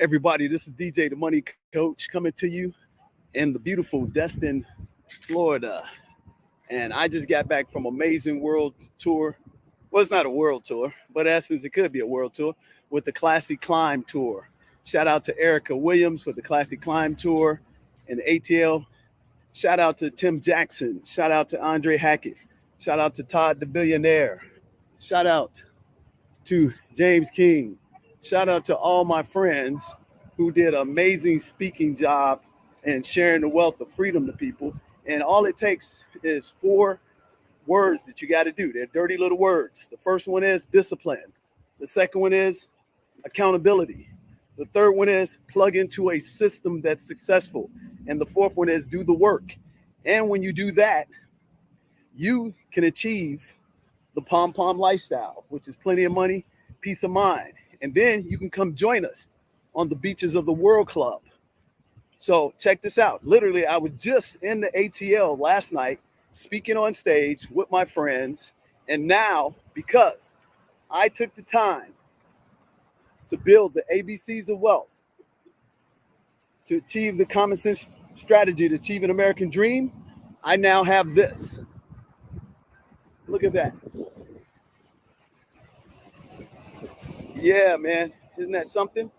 Everybody, this is DJ the Money Coach coming to you in the beautiful Destin, Florida. And I just got back from amazing world tour. Well, it's not a world tour, but in essence, it could be a world tour with the Classic Climb Tour. Shout out to Erica Williams with the Classic Climb Tour and the ATL. Shout out to Tim Jackson. Shout out to Andre Hackett. Shout out to Todd the Billionaire. Shout out to James King. Shout out to all my friends who did an amazing speaking job and sharing the wealth of freedom to people. And all it takes is 4 words that you got to do. They're dirty little words. The first one is discipline. The second one is accountability. The third one is plug into a system that's successful. And the fourth one is do the work. And when you do that, you can achieve the pom-pom lifestyle, which is plenty of money, peace of mind. And then you can come join us on the Beaches of the World Club. So check this out. Literally, I was just in the ATL last night speaking on stage with my friends. And now, because I took the time to build the ABCs of wealth, to achieve the common sense strategy to achieve an American dream, I now have this. Look at that. Yeah, man. Isn't that something?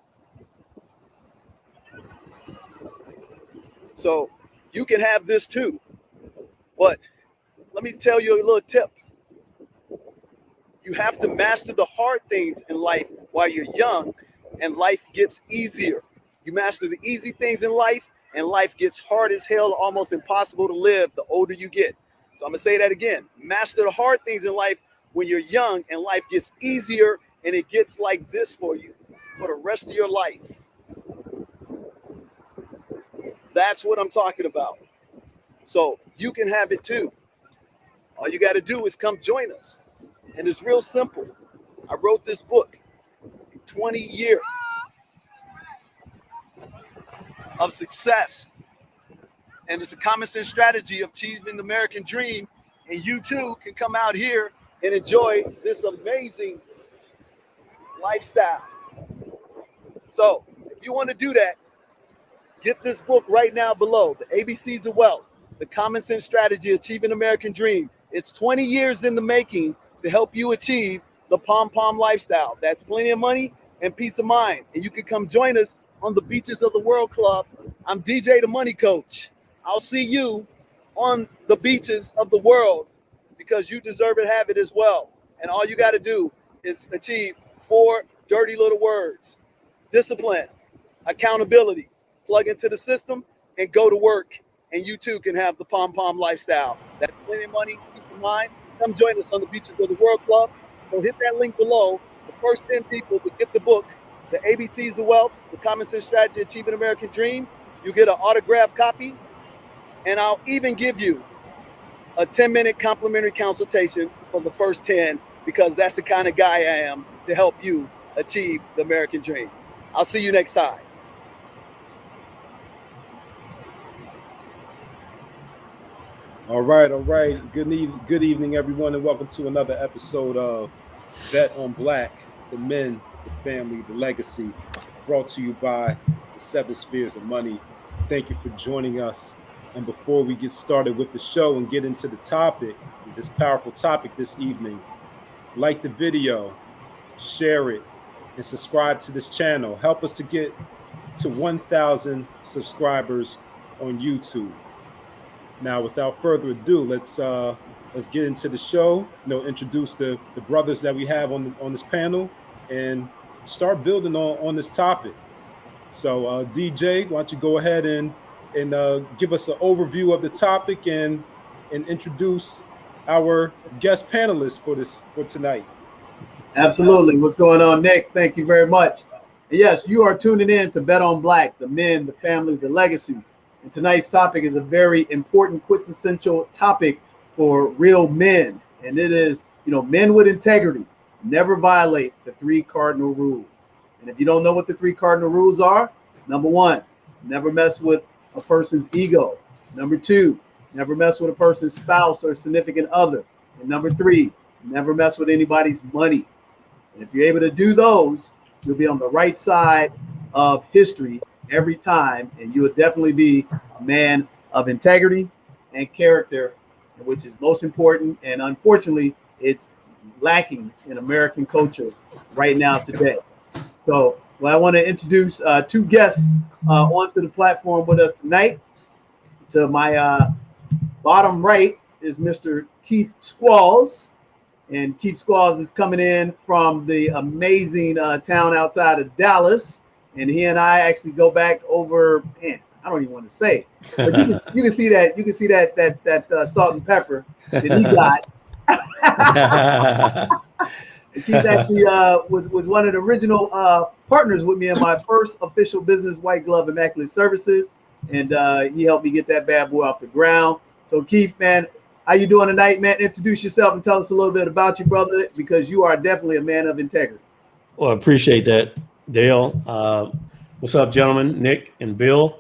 So you can have this too. But let me tell you a little tip. You have to master the hard things in life while you're young, and life gets easier. You master the easy things in life, and life gets hard as hell, almost impossible to live the older you get. So I'm going to say that again. Master the hard things in life when you're young, and life gets easier, and it gets like this for you for the rest of your life. That's what I'm talking about. So you can have it too. All you got to do is come join us. And it's real simple. I wrote this book in 20 years of success. And it's a common sense strategy of achieving the American dream. And you too can come out here and enjoy this amazing lifestyle. So if you want to do that, get this book right now below, The ABCs of Wealth, the common sense strategy achieving American dream. It's 20 years in the making to help you achieve the pom-pom lifestyle. That's plenty of money and peace of mind. And you can come join us on the Beaches of the World Club. I'm DJ the Money Coach. I'll see you on the beaches of the world because you deserve it, have it as well. And all you got to do is achieve 4 dirty little words: discipline, accountability, plug into the system, and go to work. And you too can have the pom-pom lifestyle. That's plenty of money, peace of mind. Come join us on the Beaches of the World Club. So hit that link below. The first 10 people to get the book, The ABCs of Wealth, the Common Sense Strategy to Achieve an American Dream, you get an autographed copy. And I'll even give you a 10-minute complimentary consultation for the first 10 because that's the kind of guy I am to help you achieve the American dream. I'll see you next time. All right. Good evening, everyone, and welcome to another episode of Bet on Black, the men, the family, the legacy, brought to you by the 7 Spheres of Money. Thank you for joining us. And before we get started with the show and get into the topic, this powerful topic this evening, like the video, share it, and subscribe to this channel. Help us to get to 1,000 subscribers on YouTube. Now, without further ado, let's get into the show. Introduce the brothers that we have on this panel, and start building on this topic. So, DJ, why don't you go ahead and give us an overview of the topic and introduce our guest panelists for tonight. Absolutely. What's going on, Nick? Thank you very much. And yes, you are tuning in to Bet on Black, the men, the family, the legacy. And tonight's topic is a very important, quintessential topic for real men. And it is, men with integrity never violate the 3 cardinal rules. And if you don't know what the 3 cardinal rules are, number 1, never mess with a person's ego. Number 2, never mess with a person's spouse or significant other. And number 3, never mess with anybody's money. And if you're able to do those, you'll be on the right side of history every time, and you will definitely be a man of integrity and character, which is most important. And unfortunately, it's lacking in American culture right now today. So, well, I want to introduce two guests onto the platform with us tonight. To my bottom right is Mr. Keith Squalls. And Keith Squalls is coming in from the amazing town outside of Dallas. And he and I actually go back over, man, I don't even want to say, but you can see that salt and pepper that he got. Keith actually was one of the original partners with me in my first official business, White Glove Immaculate Services, and he helped me get that bad boy off the ground. So Keith, man, how you doing tonight, man? Introduce yourself and tell us a little bit about you, brother, because you are definitely a man of integrity. Well, I appreciate that, Dale. What's up, gentlemen? Nick and Bill.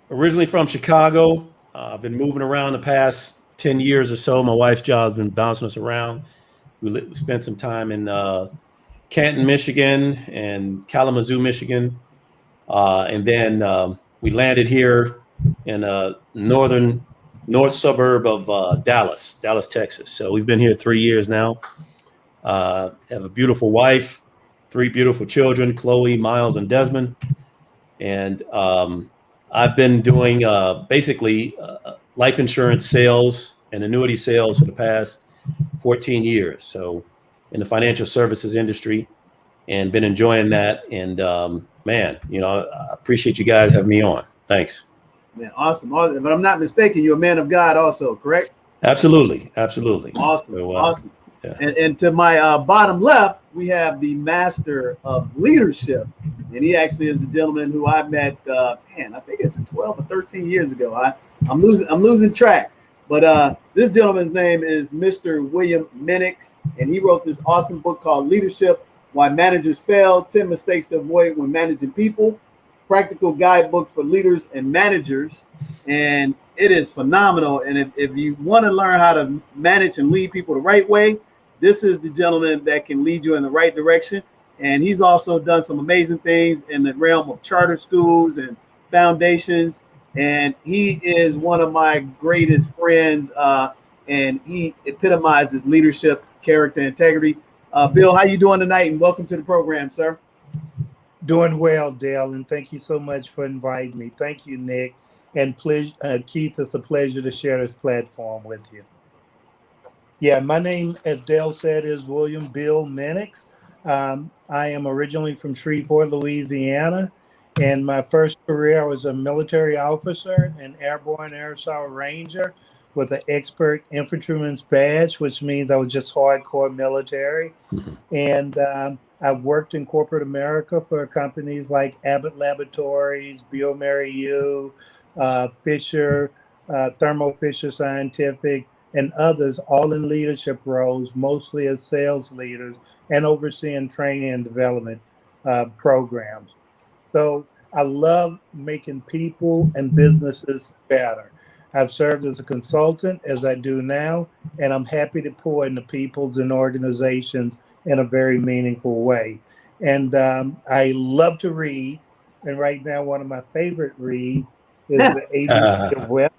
Originally from Chicago. I've been moving around the past 10 years or so. My wife's job has been bouncing us around. We spent some time in Canton, Michigan, and Kalamazoo, Michigan. And then we landed here in a north suburb of Dallas, Texas. So we've been here 3 years now. Have a beautiful wife, 3 beautiful children, Chloe, Miles, and Desmond. And I've been doing basically life insurance sales and annuity sales for the past 14 years. So in the financial services industry, and been enjoying that. And man, I appreciate you guys having me on. Thanks. Man, awesome. But I'm not mistaken, you're a man of God also, correct? Absolutely. Awesome. So, Awesome. Yeah. And to my bottom left, we have the master of leadership. And he actually is the gentleman who I met, I think it's 12 or 13 years ago. I'm losing track. But this gentleman's name is Mr. William Minix, and he wrote this awesome book called Leadership: Why Managers Fail, 10 Mistakes to Avoid When Managing People, practical guidebook for leaders and managers. And it is phenomenal. And if you want to learn how to manage and lead people the right way, this is the gentleman that can lead you in the right direction. And he's also done some amazing things in the realm of charter schools and foundations. And he is one of my greatest friends. And he epitomizes leadership, character, integrity. Bill, how you doing tonight? And welcome to the program, sir. Doing well, Dale, and thank you so much for inviting me. Thank you, Nick. And Keith, it's a pleasure to share this platform with you. Yeah, my name, as Dale said, is William Bill Minix. I am originally from Shreveport, Louisiana. In my first career, I was a military officer, an airborne Air Assault Ranger with an expert infantryman's badge, which means I was just hardcore military. And I've worked in corporate America for companies like Abbott Laboratories, bioMérieux, Fisher, Thermo Fisher Scientific, and others, all in leadership roles, mostly as sales leaders and overseeing training and development programs. So I love making people and businesses better. I've served as a consultant, as I do now, and I'm happy to pour into peoples and organizations in a very meaningful way. And I love to read. And right now, one of my favorite reads is The ABC of Wealth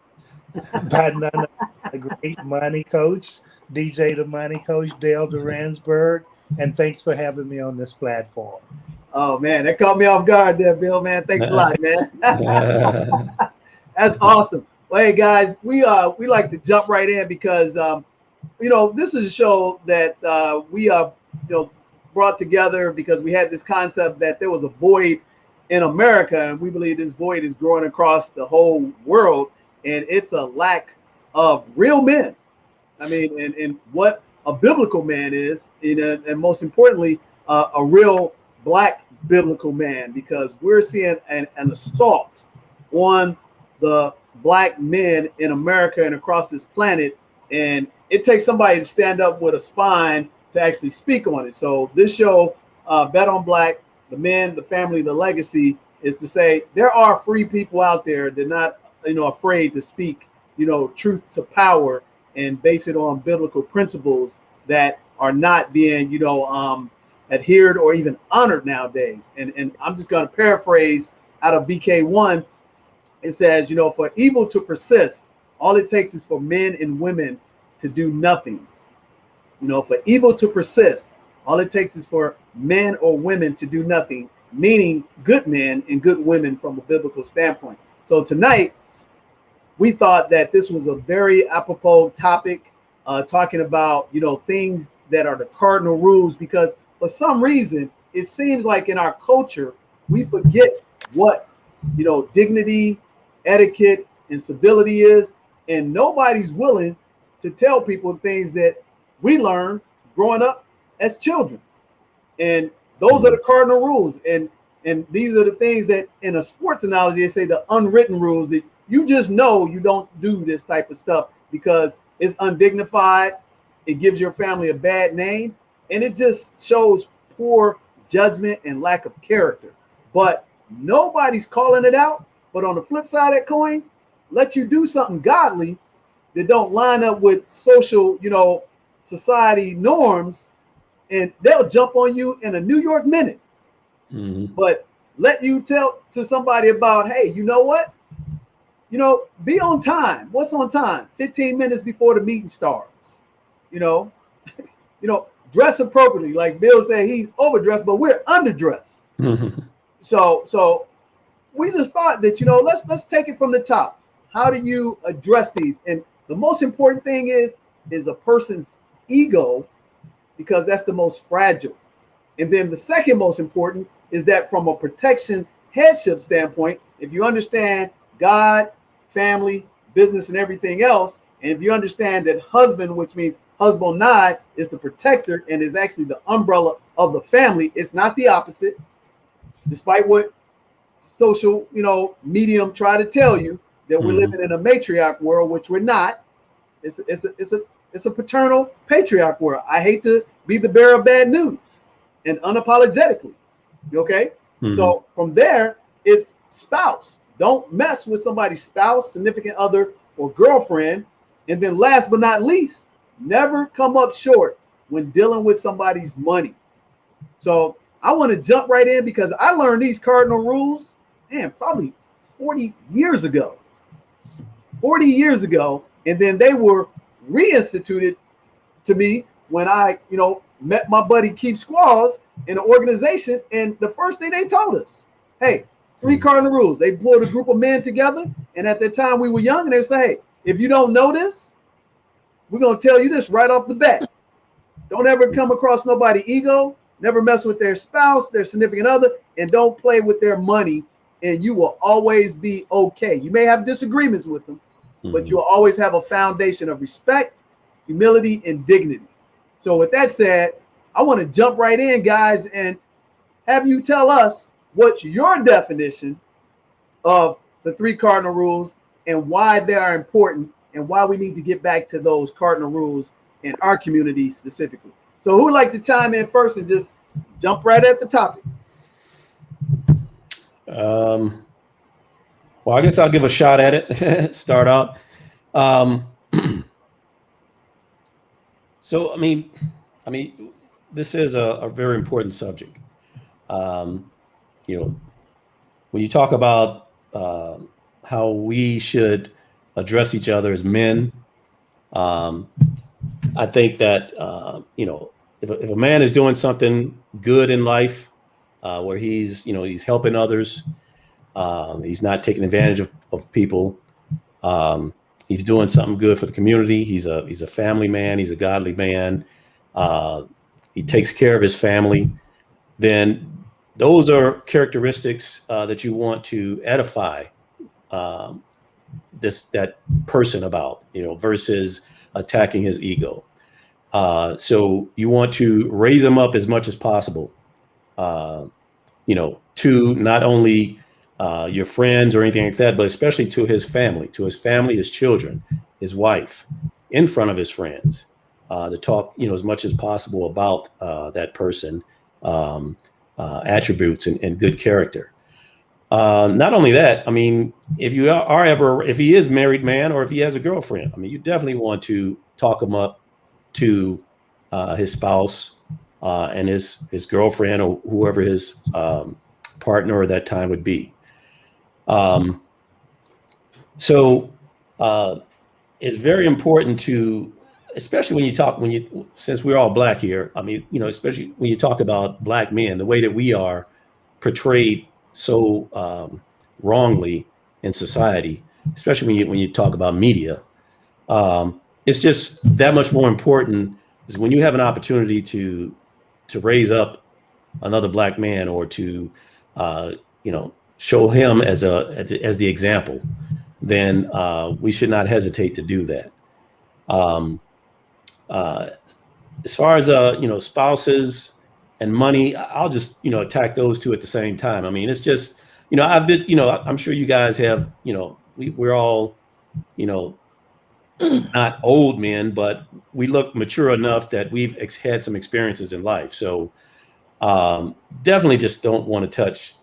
by none other than the great money coach, DJ the Money Coach, Dale Duransburg. And thanks for having me on this platform. Oh, man, that caught me off guard there, Bill, man. Thanks a lot, man. That's awesome. Well, hey, guys, we like to jump right in because, this is a show that we brought together because we had this concept that there was a void in America, and we believe this void is growing across the whole world, and it's a lack of real men. I mean, and what a biblical man is, and most importantly, a real Black biblical man, because we're seeing an assault on the Black men in America and across this planet, and it takes somebody to stand up with a spine to actually speak on it. So this show, Bet on Black, the men, the family, the legacy, is to say there are free people out there that are not afraid to speak truth to power and base it on biblical principles that are not being adhered or even honored nowadays. And I'm just going to paraphrase out of BK1. It says, for evil to persist, all it takes is for men and women to do nothing. For evil to persist, all it takes is for men or women to do nothing, meaning good men and good women from a biblical standpoint. So tonight, we thought that this was a very apropos topic, talking about, things that are the cardinal rules, because for some reason, it seems like in our culture, we forget what, dignity, etiquette, and civility is, and nobody's willing to tell people things that we learned growing up as children. And those are the cardinal rules. And these are the things that in a sports analogy, they say the unwritten rules that you just know you don't do this type of stuff because it's undignified. It gives your family a bad name, and it just shows poor judgment and lack of character. But nobody's calling it out. But on the flip side of that coin, let you do something godly that don't line up with social, society norms, and they'll jump on you in a New York minute. Mm-hmm. But let you tell to somebody about, hey, you know what? Be on time. What's on time? 15 minutes before the meeting starts. Dress appropriately. Like Bill said, he's overdressed, but we're underdressed. Mm-hmm. So we just thought that, let's take it from the top. How do you address these? And the most important thing is a person's ego, because that's the most fragile. And then the second most important is that from a protection headship standpoint, if you understand God, family, business, and everything else, and if you understand that husband, which means husband is the protector and is actually the umbrella of the family, it's not the opposite, despite what social, medium try to tell you that we're living in a matriarch world, which we're not. It's a paternal patriarch world. I hate to be the bearer of bad news, and unapologetically. Okay. Mm-hmm. So from there, it's spouse. Don't mess with somebody's spouse, significant other, or girlfriend. And then last but not least, never come up short when dealing with somebody's money. So I want to jump right in because I learned these cardinal rules, probably 40 years ago. 40 years ago. And then they were reinstituted to me when I, met my buddy Keith Squalls in an organization. And the first thing they told us, hey, 3 cardinal rules. They pulled a group of men together. And at that time we were young, and they would say, hey, if you don't know this, we're going to tell you this right off the bat. Don't ever come across nobody's ego. Never mess with their spouse, their significant other, and don't play with their money. And you will always be okay. You may have disagreements with them, but you'll always have a foundation of respect, humility, and dignity. So with that said, I want to jump right in, guys, and have you tell us what's your definition of the 3 cardinal rules and why they are important and why we need to get back to those cardinal rules in our community specifically. So who would like to chime in first and just jump right at the topic? Well, I guess I'll give a shot at it. Start out. So, I mean, this is a very important subject. When you talk about how we should address each other as men, I think that, if a man is doing something good in life, where he's helping others, he's not taking advantage of people, he's doing something good for the community. He's a family man. He's a godly man. He takes care of his family. Then those are characteristics that you want to edify that person about, versus attacking his ego. So you want to raise him up as much as possible, to not only your friends or anything like that, but especially to his family, his children, his wife, in front of his friends, to talk, as much as possible about that person, attributes and good character. Not only that, if he is a married man or if he has a girlfriend, you definitely want to talk him up to his spouse, and his girlfriend or whoever his partner at that time would be. So it's very important to, especially since we're all Black here, I mean, especially when you talk about Black men, the way that we are portrayed so wrongly in society, especially when you talk about media, it's just that much more important is when you have an opportunity to raise up another Black man or to show him as the example, then we should not hesitate to do that. As far as spouses and money, I'll just attack those two at the same time. I mean, it's just I've been I'm sure you guys have we're all not old men, but we look mature enough that we've had some experiences in life. So definitely just don't want to touch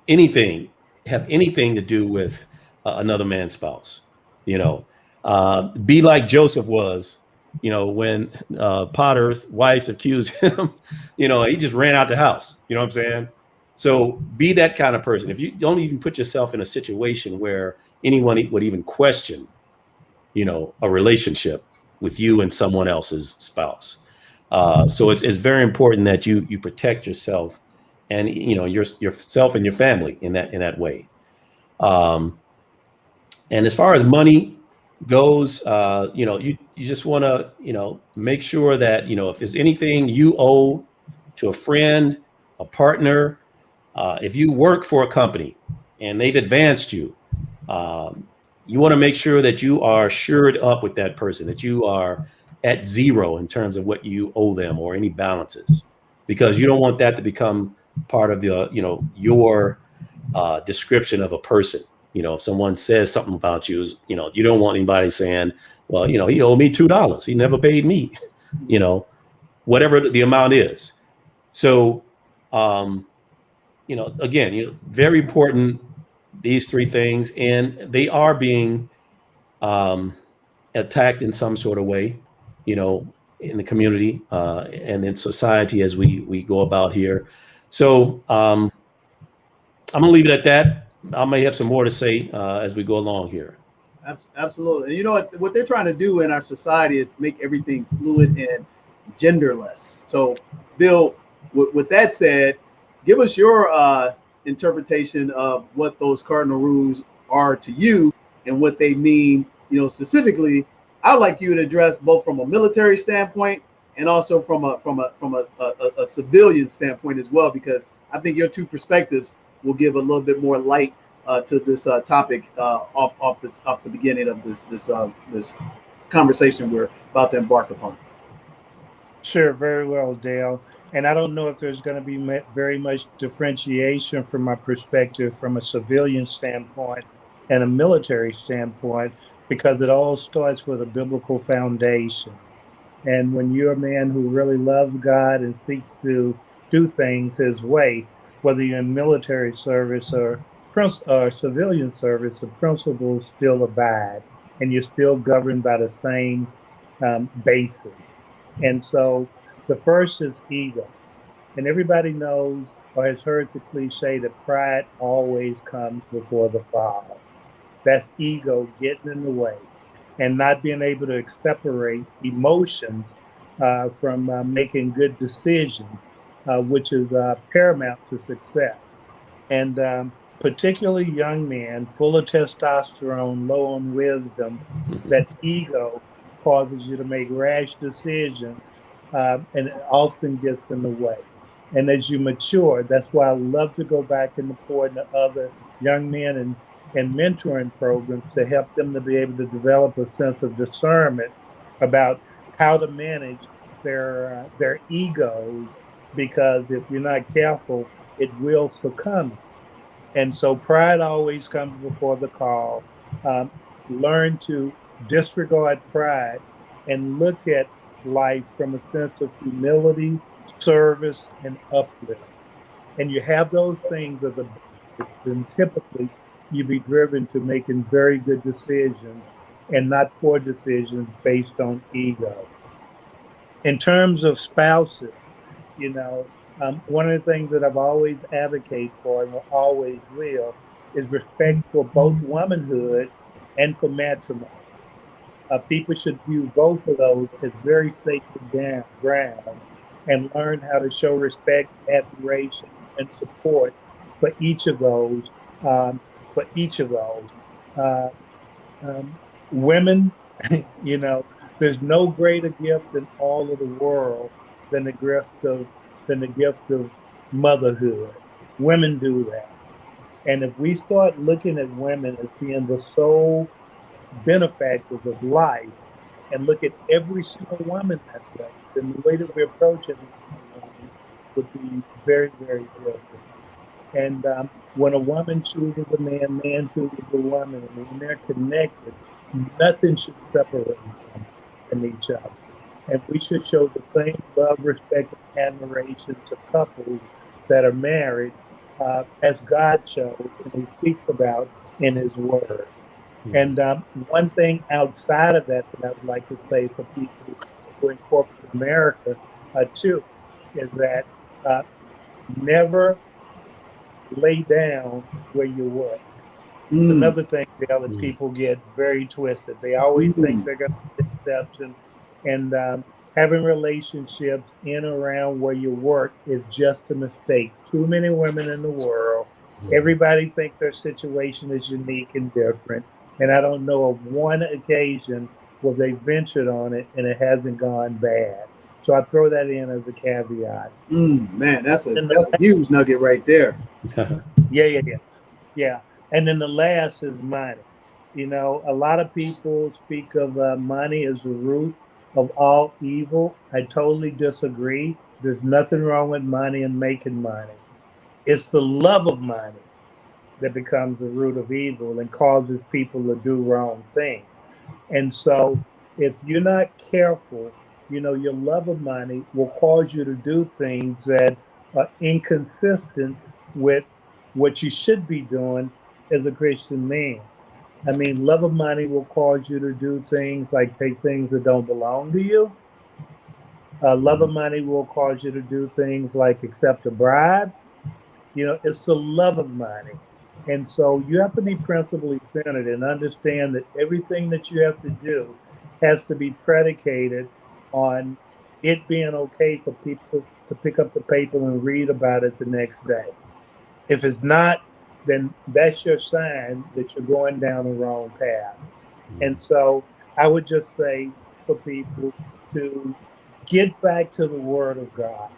anything to do with another man's spouse. Be like Joseph was, when Potter's wife accused him, he just ran out the house. You know what I'm saying? So be that kind of person. If you don't even put yourself in a situation where anyone would even question, a relationship with you and someone else's spouse. So it's very important that you protect yourself and yourself and your family in that way. And as far as money goes, you just want to make sure that if there's anything you owe to a friend, a partner, if you work for a company and they've advanced you, you want to make sure that you are shored up with that person, that you are at zero in terms of what you owe them or any balances, because you don't want that to become part of your description of a person. If someone says something about you, you don't want anybody saying, well, he owed me $2. He never paid me, whatever the amount is. So, again, very important, these three things, and they are being attacked in some sort of way, in the community and in society as we go about here. So I'm gonna leave it at that. I may have some more to say as we go along here. Absolutely. And what they're trying to do in our society is make everything fluid and genderless. So, Bill, with that said, give us your interpretation of what those cardinal rules are to you and what they mean. Specifically, I'd like you to address both from a military standpoint and also from a civilian standpoint as well, because I think your two perspectives will give a little bit more light to this topic off the beginning of this conversation we're about to embark upon. Sure, very well, Dale. And I don't know if there's going to be very much differentiation from my perspective from a civilian standpoint and a military standpoint, because it all starts with a biblical foundation. And when you're a man who really loves God and seeks to do things his way, whether you're in military service or civilian service, the principles still abide, and you're still governed by the same basis. And so the first is ego. And everybody knows or has heard the cliche that pride always comes before the fall. That's ego getting in the way and not being able to separate emotions from making good decisions, which is paramount to success. And particularly young men, full of testosterone, low on wisdom, that ego causes you to make rash decisions, and it often gets in the way. And as you mature, that's why I love to go back and pour into other young men and mentoring programs to help them to be able to develop a sense of discernment about how to manage their egos, because if you're not careful, it will succumb. And so pride always comes before the call. Learn to disregard pride and look at life from a sense of humility, service, and uplift. And you have those things as a basis, then typically you be driven to making very good decisions and not poor decisions based on ego. In terms of spouses, You know, one of the things that I've always advocated for and will always will is respect for both womanhood and for matrimony. People should view both of those as very sacred ground and learn how to show respect, admiration, and support for each of those. For each of those, uh, women, you know, there's no greater gift in all of the world than the gift of motherhood. Women do that, and if we start looking at women as being the sole benefactors of life and look at every single woman that way, then the way that we approach every single woman would be very, very different. And when a woman chooses a man, man chooses a woman, and when they're connected, nothing should separate them from each other. And we should show the same love, respect, and admiration to couples that are married as God shows and He speaks about in His Word. And one thing outside of that I would like to say for people who are in corporate America too is that never lay down where you work. It's another thing, Dale, that people get very twisted. They always think they're going to be the exception. And having relationships in or around where you work is just a mistake. Too many women in the world. Everybody thinks their situation is unique and different. And I don't know of one occasion where they ventured on it and it hasn't gone bad. So I throw that in as a caveat. Man, that's a huge nugget right there. Yeah. And then the last is money. You know, a lot of people speak of money as the root of all evil. I totally disagree. There's nothing wrong with money and making money. It's the love of money that becomes the root of evil and causes people to do wrong things. And so if you're not careful, you know, your love of money will cause you to do things that are inconsistent with what you should be doing as a Christian man. I mean, love of money will cause you to do things like take things that don't belong to you. Love of money will cause you to do things like accept a bribe. You know, it's the love of money. And so you have to be principally centered and understand that everything that you have to do has to be predicated on it being okay for people to pick up the paper and read about it the next day. If it's not, then that's your sign that you're going down the wrong path. And so I would just say for people to get back to the Word of God,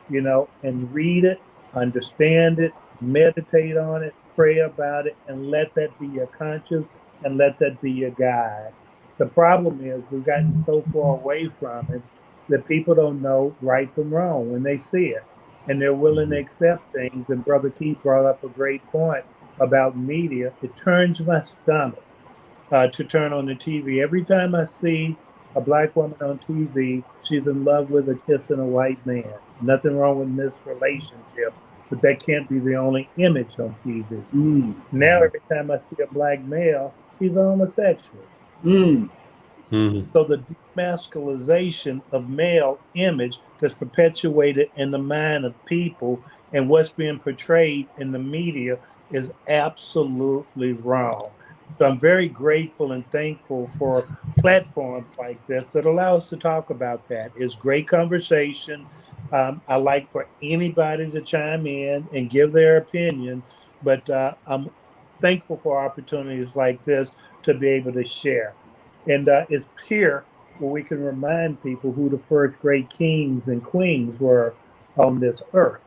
you know, and read it, understand it, meditate on it, pray about it, and let that be your conscience and let that be your guide. The problem is we've gotten so far away from it that people don't know right from wrong when they see it. And they're willing to accept things. And Brother Keith brought up a great point about media. It turns my stomach to turn on the TV. Every time I see a black woman on TV, she's in love with a kissing a white man. Nothing wrong with this relationship, but that can't be the only image on TV. Now, every time I see a black male, he's a homosexual. So the demasculization of male image that's perpetuated in the mind of people and what's being portrayed in the media is absolutely wrong. So I'm very grateful and thankful for platforms like this that allow us to talk about that. It's great conversation. I like for anybody to chime in and give their opinion, but I'm thankful for opportunities like this to be able to share. And it's here where we can remind people who the first great kings and queens were on this earth.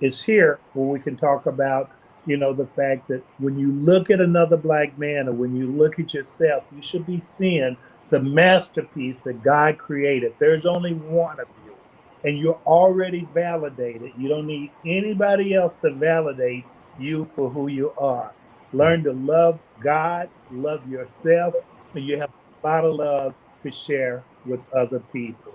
It's here where we can talk about, you know, the fact that when you look at another black man or when you look at yourself, you should be seeing the masterpiece that God created. There's only one of you, and you're already validated. You don't need anybody else to validate you for who you are. Learn to love God, love yourself, and you have a lot of love to share with other people.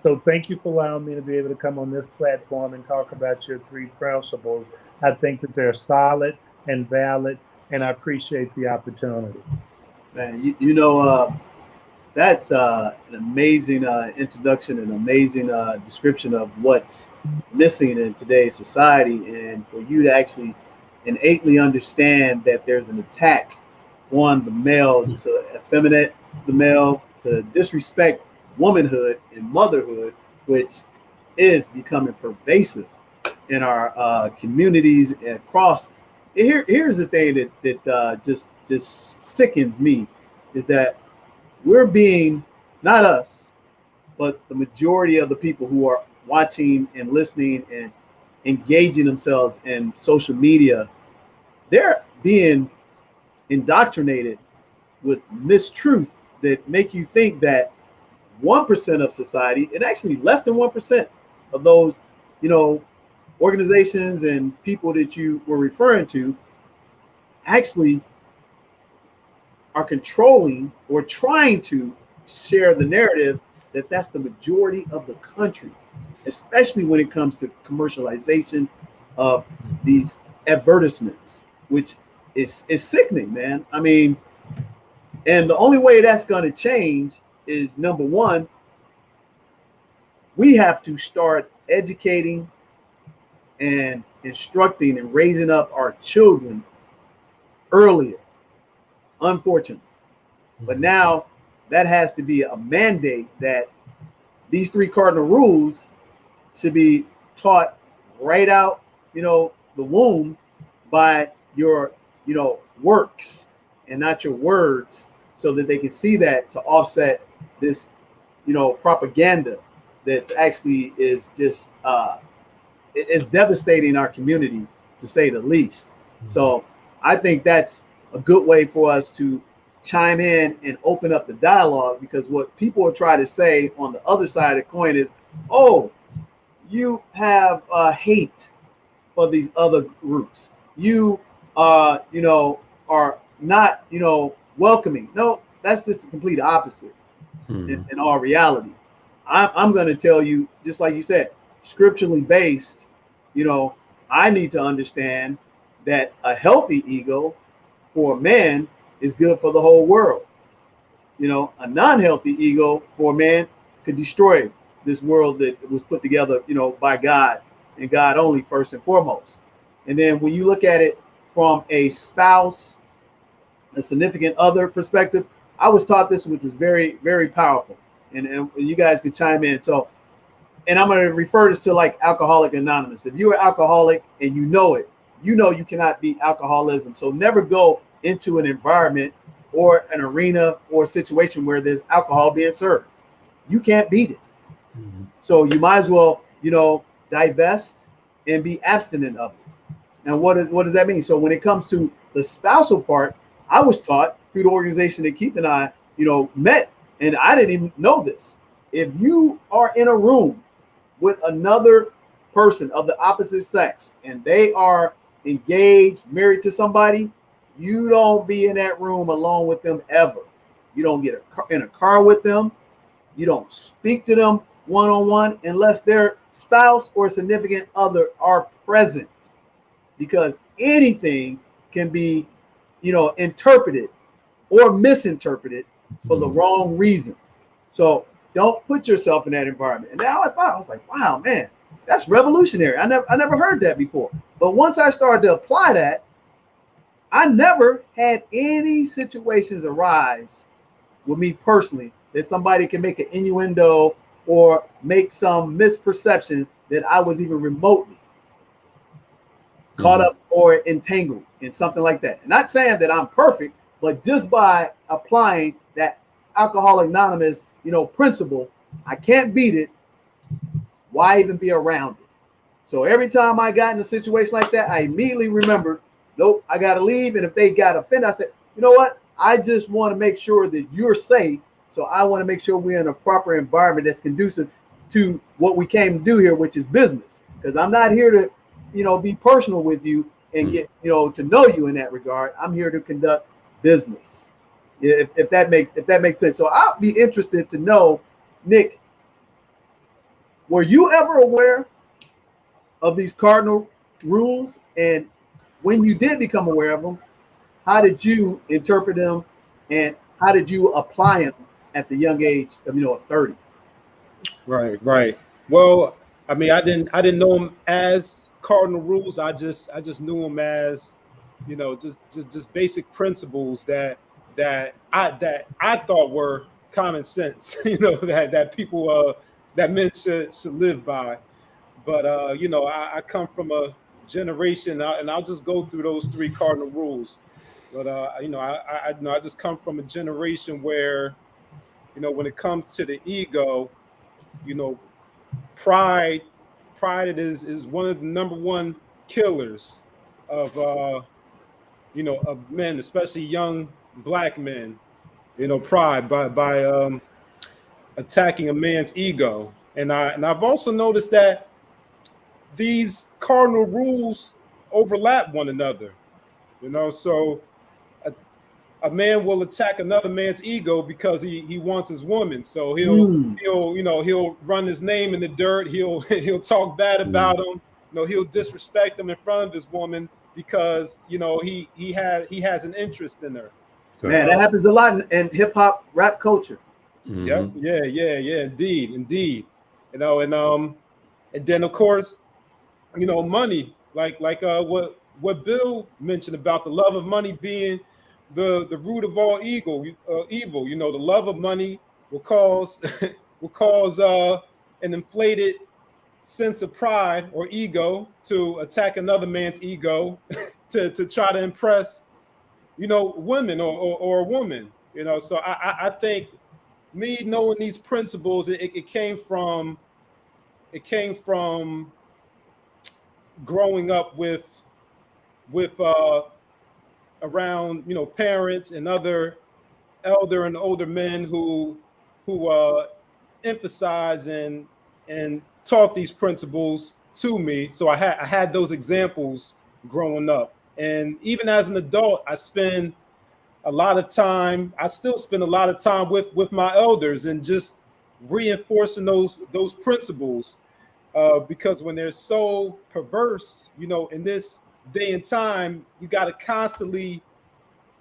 So thank you for allowing me to be able to come on this platform and talk about your three principles. I think that they're solid and valid, and I appreciate the opportunity. Man, you know, that's an amazing introduction, an amazing description of what's missing in today's society, and for you to actually innately understand that there's an attack on the male to effeminate the male, to disrespect womanhood and motherhood, which is becoming pervasive in our communities and across. And here's the thing that just sickens me, is that we're being, not us, but the majority of the people who are watching and listening and engaging themselves in social media, they're being indoctrinated with mistruth that make you think that 1% of society, and actually less than 1% of those, organizations and people that you were referring to, actually are controlling or trying to share the narrative that that's the majority of the country, especially when it comes to commercialization of these advertisements, which is sickening, man. I mean, and the only way that's going to change is, number one, we have to start educating and instructing and raising up our children earlier, unfortunately. But now that has to be a mandate that these 3 cardinal rules should be taught right out, the womb by your, works and not your words, so that they can see that, to offset this, propaganda that's actually is just it's devastating our community, to say the least. So I think that's a good way for us to chime in and open up the dialogue, because what people will try to say on the other side of the coin is, oh, you have hate for these other groups. You are not, welcoming. No, that's just the complete opposite. In all reality. I'm going to tell you, just like you said, scripturally based, I need to understand that a healthy ego for a man is good for the whole world. A non-healthy ego for a man could destroy this world that was put together, by God, and God only, first and foremost. And then when you look at it from a spouse, a significant other perspective, I was taught this, which was very, very powerful. And you guys can chime in. So, and I'm going to refer this to like Alcoholic Anonymous. If you're alcoholic and you know it, you cannot beat alcoholism. So never go into an environment or an arena or a situation where there's alcohol being served. You can't beat it. So you might as well, divest and be abstinent of it. And what does that mean? So when it comes to the spousal part, I was taught through the organization that Keith and I, met, and I didn't even know this. If you are in a room with another person of the opposite sex and they are engaged, married to somebody, you don't be in that room alone with them ever. You don't get in a car with them. You don't speak to them one-on-one unless their spouse or significant other are present, because anything can be, interpreted or misinterpreted for the wrong reasons. So don't put yourself in that environment. And now I was like, wow, man, that's revolutionary. I never heard that before. But once I started to apply that, I never had any situations arise with me personally that somebody can make an innuendo or make some misperception that I was even remotely caught up or entangled in something like that. And not saying that I'm perfect, but just by applying that Alcoholic Anonymous, principle, I can't beat it. Why even be around it? So every time I got in a situation like that, I immediately remembered, nope, I got to leave. And if they got offended, I said, you know what? I just want to make sure that you're safe. So I want to make sure we're in a proper environment that's conducive to what we came to do here, which is business. Because I'm not here to, be personal with you and get, to know you in that regard. I'm here to conduct business. If that makes sense. So I'll be interested to know, Nick, were you ever aware of these cardinal rules? And when you did become aware of them, how did you interpret them and how did you apply them at the young age of, of 30. Right, right. Well, I mean, I didn't know him as cardinal rules. I just knew him as, just basic principles that I thought were common sense. That people that men should live by. But I come from a generation, and I'll just go through those 3 cardinal rules. But I just come from a generation where, when it comes to the ego, pride is one of the number one killers of of men, especially young black men. Pride by attacking a man's ego. And I've also noticed that these cardinal rules overlap one another. So a man will attack another man's ego because he wants his woman. So he'll run his name in the dirt. He'll talk bad about him. He'll disrespect him in front of his woman because he has an interest in her. Man, that happens a lot in hip hop rap culture. Yep. Yeah. Indeed. And then of course, money, like what Bill mentioned about the love of money being the root of all evil. The love of money will cause an inflated sense of pride or ego to attack another man's ego to try to impress women or a woman. So I think me knowing these principles, it came from growing up with around parents and other elder and older men who emphasize and taught these principles to me. So I had those examples growing up, and even as an adult, I still spend a lot of time with my elders and just reinforcing those principles, because when they're so perverse, in this day and time, you got to constantly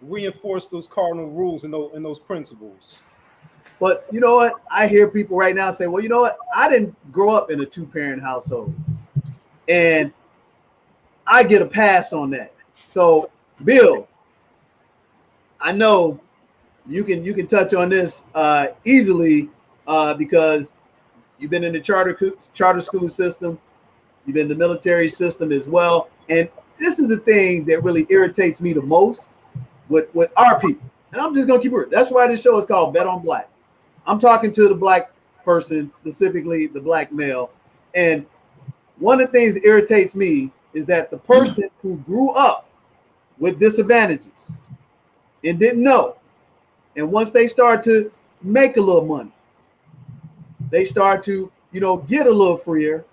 reinforce those cardinal rules and those principles. But you know what? I hear people right now say, well, you know what? I didn't grow up in a 2-parent household, and I get a pass on that. So, Bill, I know you can touch on this easily because you've been in the charter school system, you've been in the military system as well, and this is the thing that really irritates me the most with our people. And I'm just gonna keep it. That's why this show is called Bet on Black. I'm talking to the black person, specifically the black male, and one of the things that irritates me is that the person who grew up with disadvantages and didn't know, and once they start to make a little money, they start to get a little freer,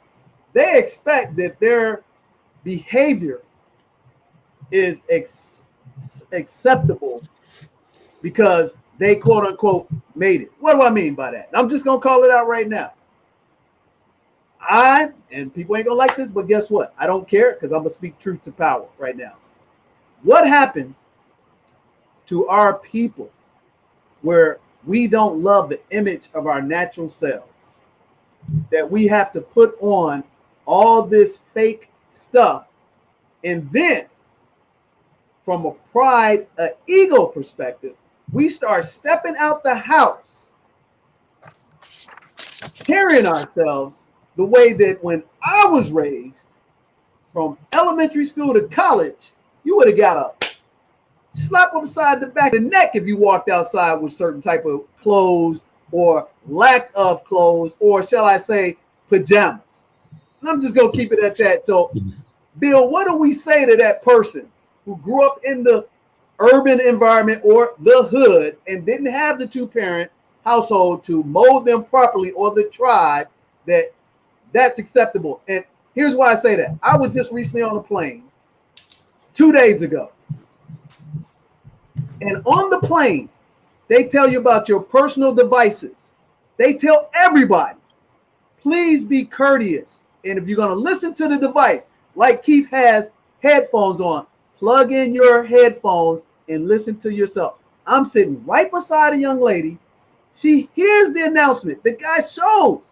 they expect that their behavior is acceptable because they quote unquote made it. What do I mean by that? I'm just gonna call it out right now. And people ain't gonna like this, but guess what? I don't care because I'm gonna speak truth to power right now. What happened to our people where we don't love the image of our natural selves, that we have to put on all this fake stuff, and then from a pride, ego perspective, we start stepping out the house, carrying ourselves the way that when I was raised, from elementary school to college, you would have got a slap upside the back of the neck if you walked outside with certain type of clothes or lack of clothes, or shall I say pajamas. And I'm just going to keep it at that. So, Bill, what do we say to that person who grew up in the urban environment or the hood and didn't have the 2-parent household to mold them properly, or the tribe that's acceptable? And here's why I say that. I was just recently on a plane 2 days ago. And on the plane, they tell you about your personal devices. They tell everybody, please be courteous. And if you're going to listen to the device, like Keith has headphones on, plug in your headphones and listen to yourself. I'm sitting right beside a young lady She hears the announcement. The guy shows.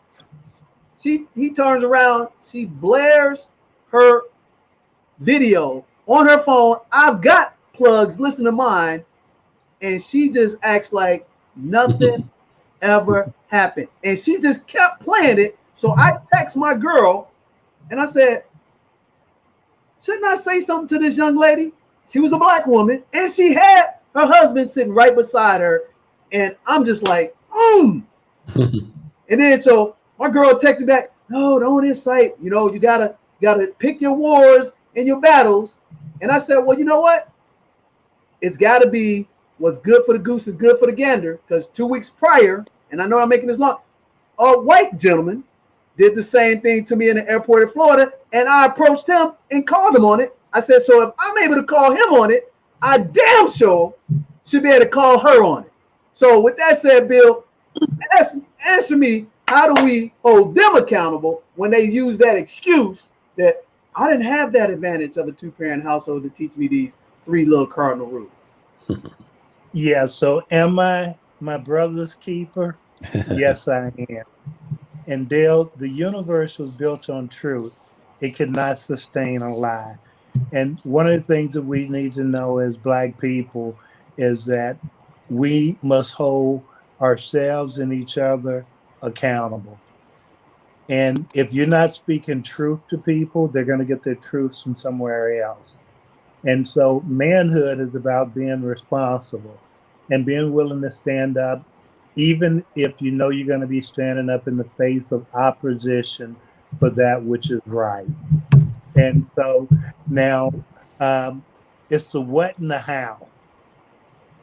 He turns around. She blares her video on her phone. I've got plugs. Listen to mine. And she just acts like nothing ever happened. And she just kept playing it. So I text my girl and I said, shouldn't I say something to this young lady? She was a black woman and she had her husband sitting right beside her. And I'm just like, And then so my girl texted back, no, don't incite. You know, you gotta pick your wars and your battles. And I said, well, you know what? It's gotta be what's good for the goose is good for the gander. Because 2 weeks prior, and I know I'm making this long, a white gentleman did the same thing to me in the airport in Florida, and I approached him and called him on it. I said, so if I'm able to call him on it, I damn sure should be able to call her on it. So with that said, Bill, answer me, how do we hold them accountable when they use that excuse that I didn't have that advantage of a two-parent household to teach me these 3 little cardinal rules? Yeah, so am I my brother's keeper? Yes, I am. And Dale, the universe was built on truth. It cannot sustain a lie. And one of the things that we need to know as Black people is that we must hold ourselves and each other accountable. And if you're not speaking truth to people, they're going to get their truths from somewhere else. And so manhood is about being responsible and being willing to stand up, even if you know you're going to be standing up in the face of opposition for that which is right. And so now it's the what and the how.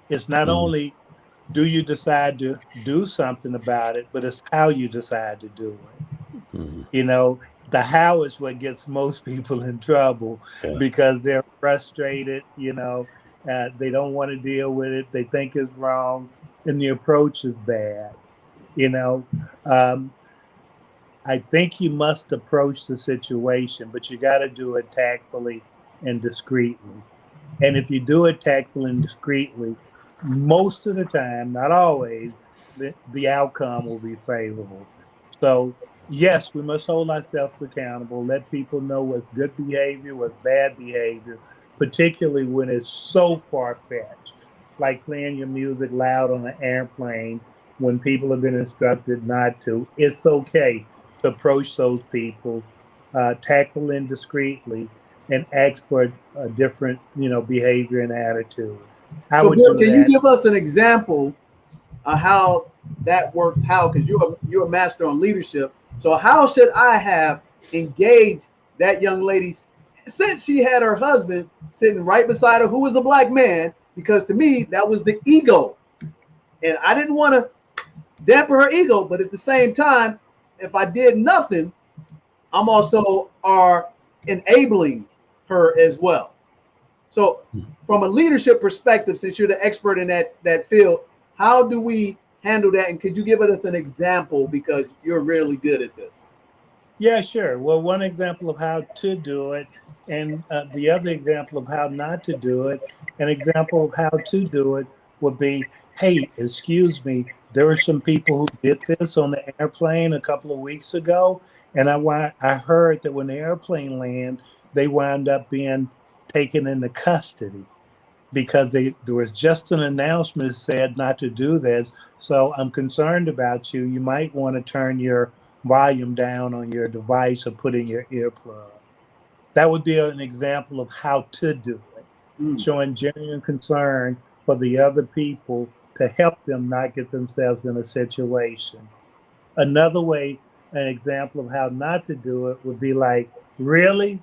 It's not only do you decide to do something about it, but it's how you decide to do it. You know, the how is what gets most people in trouble because they're frustrated, you know, they don't want to deal with it. They think it's wrong and the approach is bad. You know, I think you must approach the situation, but you got to do it tactfully and discreetly. And if you do it tactfully and discreetly, most of the time, not always, the outcome will be favorable. So yes, we must hold ourselves accountable, let people know what's good behavior, what's bad behavior, particularly when it's so far-fetched, like playing your music loud on an airplane when people have been instructed not to. It's okay to approach those people, tackle them discreetly, and ask for a different, you know, behavior and attitude. So Bill, can you give us an example of how that works? How, because you're a master on leadership. So how should I have engaged that young lady since she had her husband sitting right beside her who was a black man? Because to me, that was the ego. And I didn't want to dampen her ego, but at the same time, if I did nothing, I'm also enabling her as well. So from a leadership perspective, since you're the expert in that field, how do we handle that? And could you give us an example, because you're really good at this? Yeah, sure. Well, one example of how to do it, and the other example of how not to do it. An example of how to do it would be, hey, excuse me, there were some people who did this on the airplane a couple of weeks ago, and I heard that when the airplane landed, they wound up being taken into custody because there was just an announcement that said not to do this. So I'm concerned about you. You might want to turn your volume down on your device or put in your earplug. That would be an example of how to do it, showing genuine concern for the other people to help them not get themselves in a situation. Another way, an example of how not to do it would be like, really?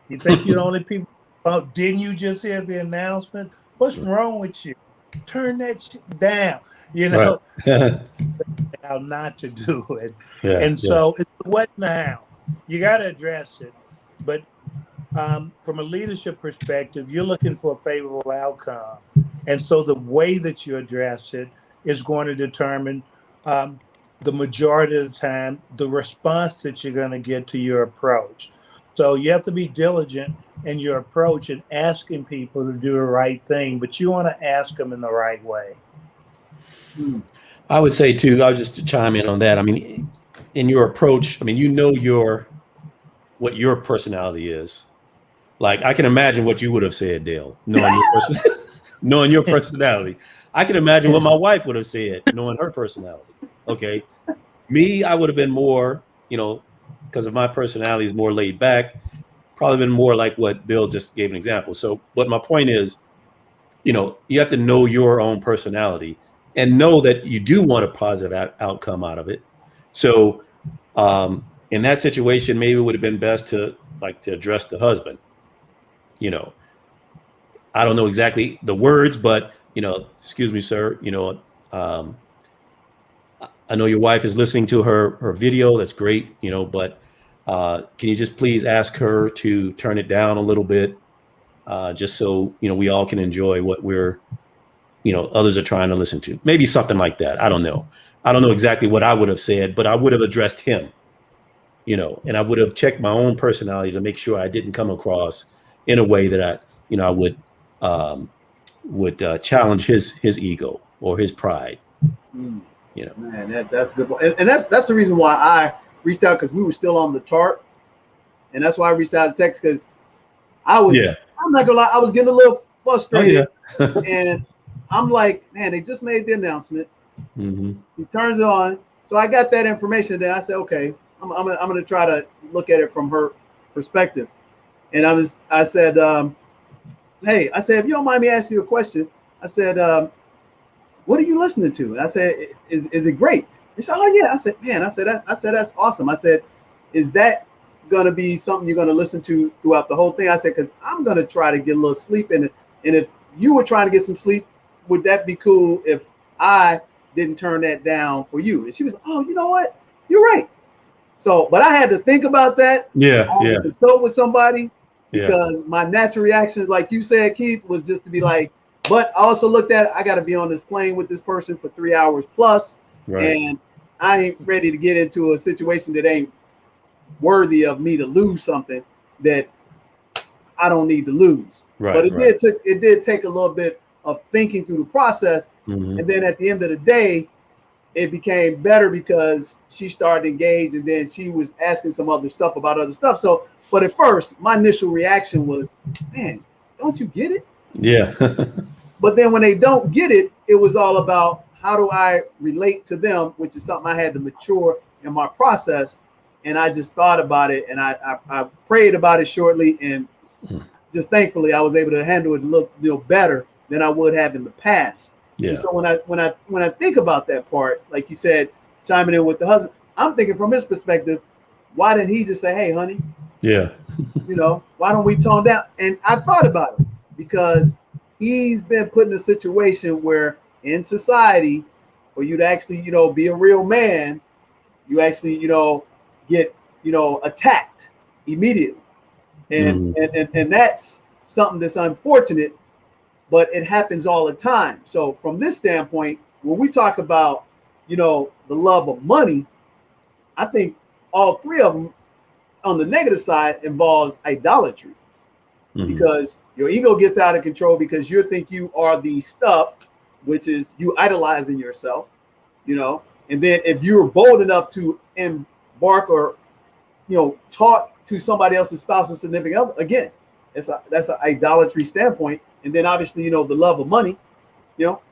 You think you're the only people? Oh, didn't you just hear the announcement? What's wrong with you? Turn that shit down. You know, how not to do it. So it's what now? You got to address it. But from a leadership perspective, you're looking for a favorable outcome. And so the way that you address it is going to determine the majority of the time, the response that you're going to get to your approach. So you have to be diligent in your approach and asking people to do the right thing, but you want to ask them in the right way. I would say too, I was just to chime in on that. I mean, in your approach, I mean, you know what your personality is. Like I can imagine what you would have said, Dale, knowing your personality. I can imagine what my wife would have said, knowing her personality. Okay. Me, I would have been more, because of my personality is more laid back, probably been more like what Bill just gave an example. So, but my point is, you have to know your own personality and know that you do want a positive outcome out of it. So, in that situation, maybe it would have been best to address the husband. I don't know exactly the words, but excuse me, sir. I know your wife is listening to her video. That's great, but can you just please ask her to turn it down a little bit, just so we all can enjoy what others are trying to listen to. Maybe something like that. I don't know. I don't know exactly what I would have said, but I would have addressed him, and I would have checked my own personality to make sure I didn't come across in a way that I would challenge his ego or his pride. Man, that's good. And that's the reason why I reached out, because we were still on the chart, and that's why I reached out to text, because I'm not gonna lie, I was getting a little frustrated. And I'm like, man, they just made the announcement. Mm-hmm. He turns it on, so I got that information. Then I said, okay, I'm gonna try to look at it from her perspective. And I said, hey, if you don't mind me asking you a question, I said, what are you listening to? And I said, is it great? He said, oh yeah. I said, man, I said that's awesome. I said, is that gonna be something you're gonna listen to throughout the whole thing? I said, because I'm gonna try to get a little sleep in it. And if you were trying to get some sleep, would that be cool if I didn't turn that down for you? And she was, oh, you know what? You're right. So, but I had to think about that. Yeah. I had to consult with somebody, because my natural reaction, like you said, Keith, was just to be like, but I also looked at it, I got to be on this plane with this person for 3 hours plus. Right. And I ain't ready to get into a situation that ain't worthy of me to lose something that I don't need to lose. Right, but it did take a little bit of thinking through the process. Mm-hmm. And then at the end of the day, it became better because she started to engage, and then she was asking some other stuff about other stuff. So, but at first, my initial reaction was, man, don't you get it? Yeah. But then when they don't get it, it was all about how do I relate to them, which is something I had to mature in my process. And I just thought about it, and I prayed about it shortly, and just thankfully I was able to handle it a little better than I would have in the past. Yeah. And so when I think about that part, like you said, chiming in with the husband, I'm thinking from his perspective, why didn't he just say, hey, honey? Yeah. Why don't we tone down? And I thought about it, because he's been put in a situation where in society, for you to actually, be a real man, you actually, get, attacked immediately. And, and that's something that's unfortunate, but it happens all the time. So from this standpoint, when we talk about, the love of money, I think all three of them on the negative side involves idolatry, because your ego gets out of control because you think you are the stuff, which is you idolizing yourself, and then if you're bold enough to embark or, talk to somebody else's spouse or significant other, again, that's an idolatry standpoint. And then obviously, the love of money,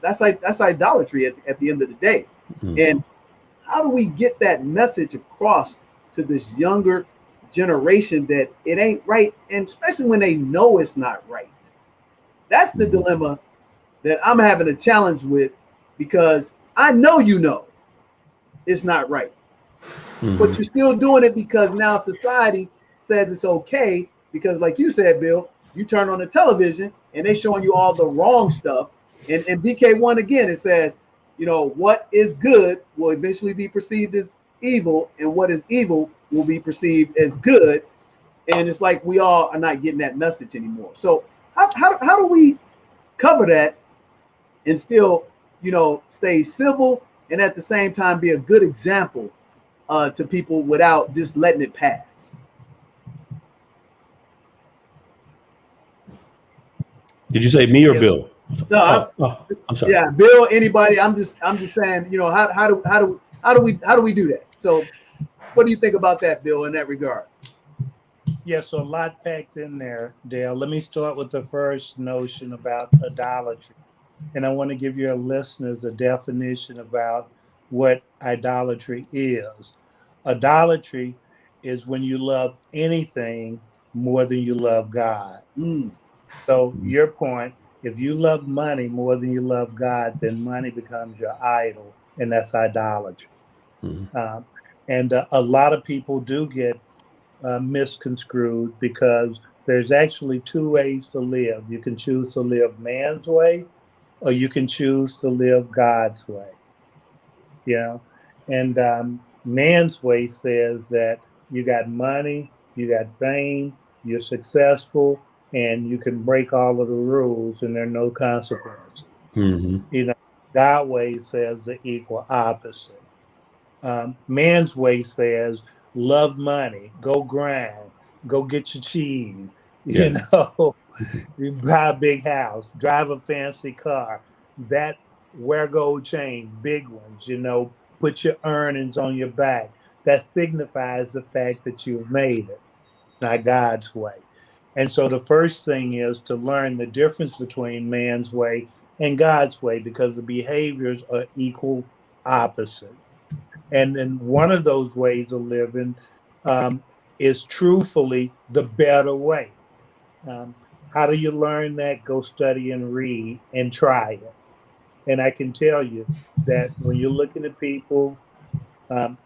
that's idolatry at the end of the day. And how do we get that message across to this younger generation that it ain't right, and especially when they know it's not right? That's the dilemma that I'm having a challenge with, because I know it's not right, but you're still doing it because now society says it's okay. Because like you said, Bill, you turn on the television and they're showing you all the wrong stuff. And BK1 again, it says, what is good will eventually be perceived as evil, and what is evil will be perceived as good. And it's like we all are not getting that message anymore. So how do we cover that and still, stay civil and at the same time be a good example to people without just letting it pass? Did you say me or Bill? No, I'm sorry. yeah, Bill, anybody. I'm just saying, you know, how do we do that? So what do you think about that, Bill, in that regard? Yeah, so a lot packed in there, Dale. Let me start with the first notion about idolatry. And I want to give your listeners a definition about what idolatry is. Idolatry is when you love anything more than you love God. Mm. So, your point, if you love money more than you love God, then money becomes your idol, and that's idolatry. Mhm. And a lot of people do get misconstrued because there's actually two ways to live. You can choose to live man's way, or you can choose to live God's way. You know, and man's way says that you got money, you got fame, you're successful, and you can break all of the rules, and there are no consequences. Mm-hmm. You know, God way says the equal opposite. Man's way says love money, go grind, go get your cheese, you Yeah. know, you buy a big house, drive a fancy car, that wear gold chain, big ones, you know, put your earnings on your back. That signifies the fact that you've made it, not God's way. And so the first thing is to learn the difference between man's way and God's way because the behaviors are equal opposite. And then one of those ways of living is truthfully the better way. Um, how do you learn that? Go study and read and try it. And I can tell you that when you're looking at people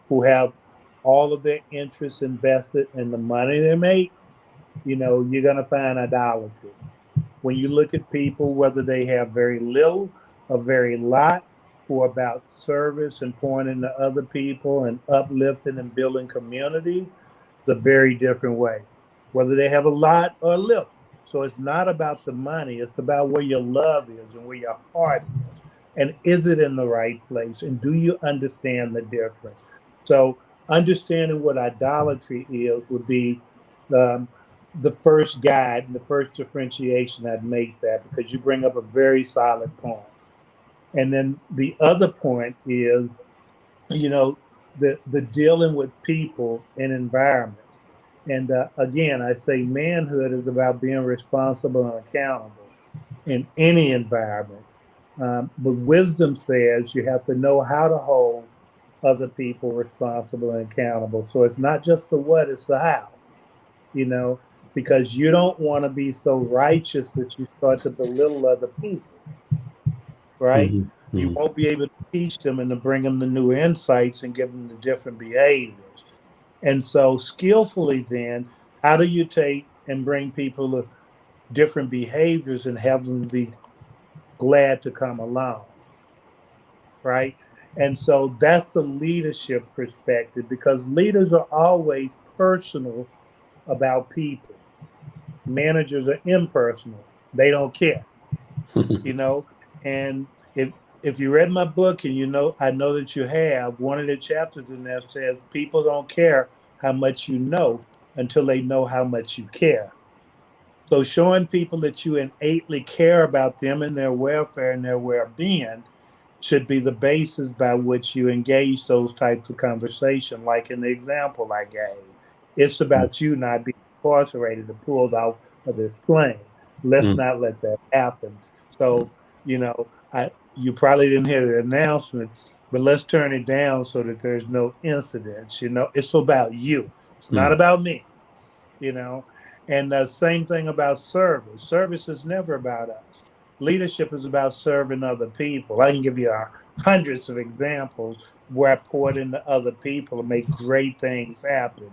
who have all of their interests invested in the money they make, you know, you're going to find idolatry. When you look at people, whether they have very little or very lot, who are about service and pointing to other people and uplifting and building community, it's a very different way. Whether they have a lot or a little. So it's not about the money, it's about where your love is and where your heart is. And is it in the right place? And do you understand the difference? So understanding what idolatry is would be um, the first guide and the first differentiation I'd make that because you bring up a very solid point. And then the other point is, you know, the dealing with people and environments. And again, I say manhood is about being responsible and accountable in any environment. But wisdom says you have to know how to hold other people responsible and accountable. So it's not just the what, it's the how, you know, because you don't want to be so righteous that you start to belittle other people, right? Mm-hmm. You Mm-hmm. won't be able to teach them and to bring them the new insights and give them the different behaviors. And so, skillfully, then, how do you take and bring people to different behaviors and have them be glad to come along, right? And so, that's the leadership perspective because leaders are always personal about people. Managers are impersonal, they don't care, you know. And if you read my book and you know, I know that you have, one of the chapters in there says people don't care how much you know until they know how much you care. So showing people that you innately care about them and their welfare and their well-being should be the basis by which you engage those types of conversation, like in the example I gave. It's about you not being incarcerated or pulled out of this plane. Let's Mm-hmm. not let that happen. So, you know, you probably didn't hear the announcement, but let's turn it down so that there's no incidents. You know, it's about you. It's not about me, you know. And the same thing about service. Service is never about us. Leadership is about serving other people. I can give you hundreds of examples where I poured into other people and make great things happen.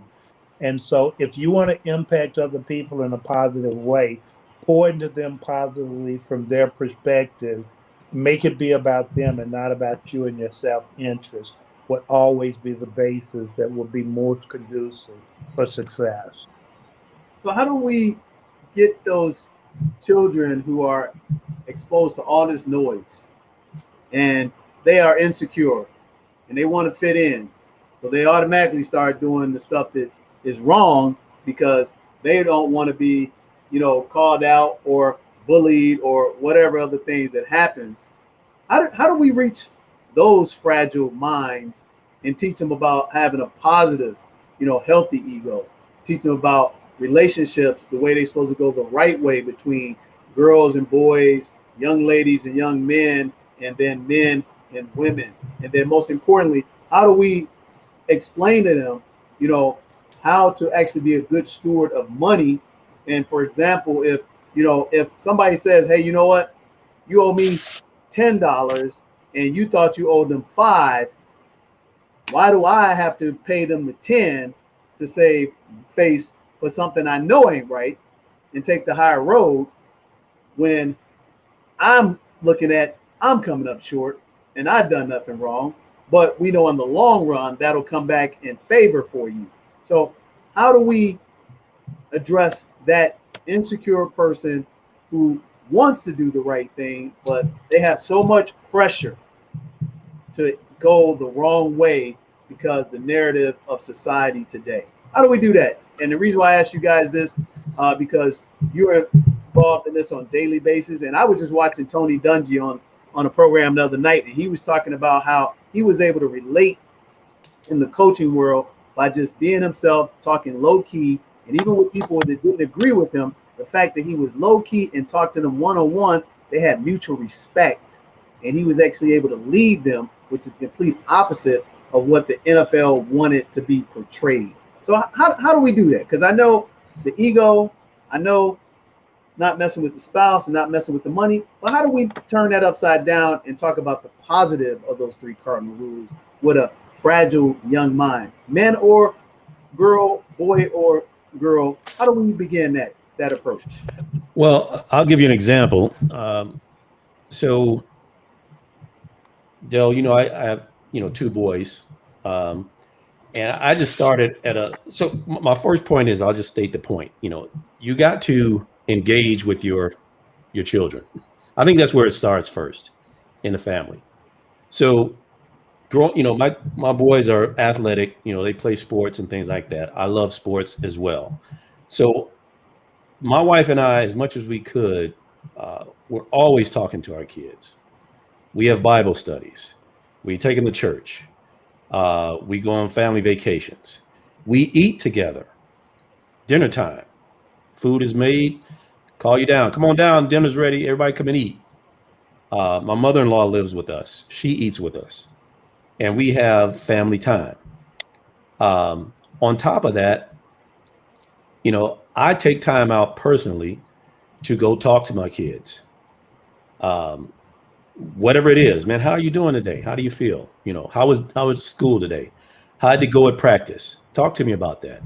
And so, if you want to impact other people in a positive way, pour into them positively from their perspective. Make it be about them and not about you and your self interest. Would always be the basis that will be most conducive for success. So how do we get those children who are exposed to all this noise and they are insecure and they want to fit in? So they automatically start doing the stuff that is wrong because they don't want to be, you know, called out or bullied or whatever other things that happens, how do we reach those fragile minds and teach them about having a positive, healthy ego, teach them about relationships, the way they're supposed to go the right way between girls and boys, young ladies and young men, and then men and women. And then most importantly, how do we explain to them, how to actually be a good steward of money? And for example, if somebody says, hey, you know what, you owe me $10 and you thought you owed them $5, why do I have to pay them the 10 to save face for something I know ain't right and take the higher road when I'm looking at I'm coming up short and I've done nothing wrong? But we know in the long run that'll come back in favor for you. So how do we address that insecure person who wants to do the right thing, but they have so much pressure to go the wrong way because the narrative of society today? How do we do that? And the reason why I asked you guys this, because you're involved in this on a daily basis. And I was just watching Tony Dungy on a program the other night, and he was talking about how he was able to relate in the coaching world by just being himself, talking low key, and even with people that didn't agree with him, the fact that he was low key and talked to them one-on-one, they had mutual respect, and he was actually able to lead them, which is the complete opposite of what the NFL wanted to be portrayed. So how do we do that? Because I know the ego, I know not messing with the spouse and not messing with the money, but how do we turn that upside down and talk about the positive of those 3 cardinal rules with a fragile young mind, man or girl, boy or girl? How do we begin that approach? Well, I'll give you an example. So, Del, I have 2 boys, and I just started so my first point is, I'll just state the point. You got to engage with your children. I think that's where it starts first in the family. So, my boys are athletic. They play sports and things like that. I love sports as well. So, my wife and I, as much as we could, we're always talking to our kids. We have Bible studies. We take them to church. We go on family vacations. We eat together. Dinner time. Food is made. Call you down. Come on down. Dinner's ready. Everybody come and eat. My mother-in-law lives with us. She eats with us. And we have family time. On top of that, I take time out personally to go talk to my kids. Whatever it is, man, how are you doing today? How do you feel? How was school today? How'd it go at practice? Talk to me about that.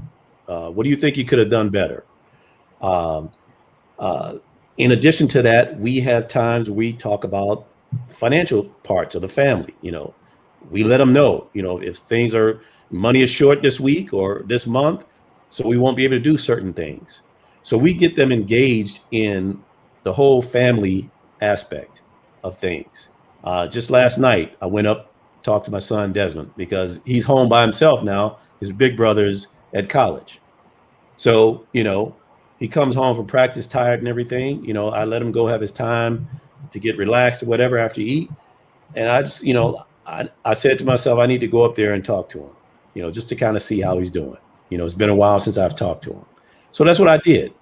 What do you think you could have done better? In addition to that, we have times we talk about financial parts of the family. We let them know, if money is short this week or this month, so we won't be able to do certain things. So we get them engaged in the whole family aspect of things. Just last night, I went up, talked to my son, Desmond, because he's home by himself now. His big brother's at college. So, he comes home from practice tired and everything. I let him go have his time to get relaxed or whatever after he eat. And I just, I said to myself, I need to go up there and talk to him, just to kind of see how he's doing. It's been a while since I've talked to him. So that's what I did.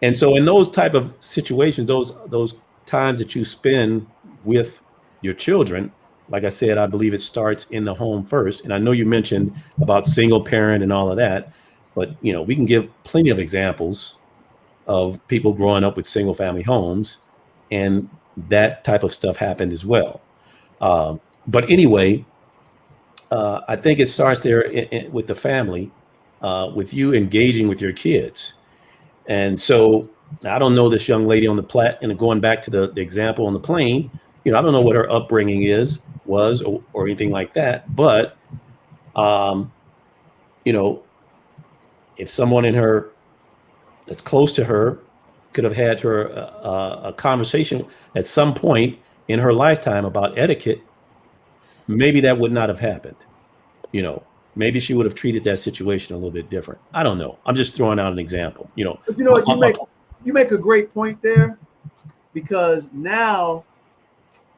And so in those type of situations, those times that you spend with your children, like I said, I believe it starts in the home first. And I know you mentioned about single parent and all of that, but we can give plenty of examples of people growing up with single family homes, and that type of stuff happened as well. But anyway, I think it starts there with the family, with you engaging with your kids. And so I don't know this young lady on the and going back to the example on the plane, I don't know what her upbringing was or anything like that. But, if someone in her that's close to her could have had her a conversation at some point in her lifetime about etiquette, maybe that would not have happened. Maybe she would have treated that situation a little bit different. I don't know. I'm just throwing out an example. But you make a great point there, because now,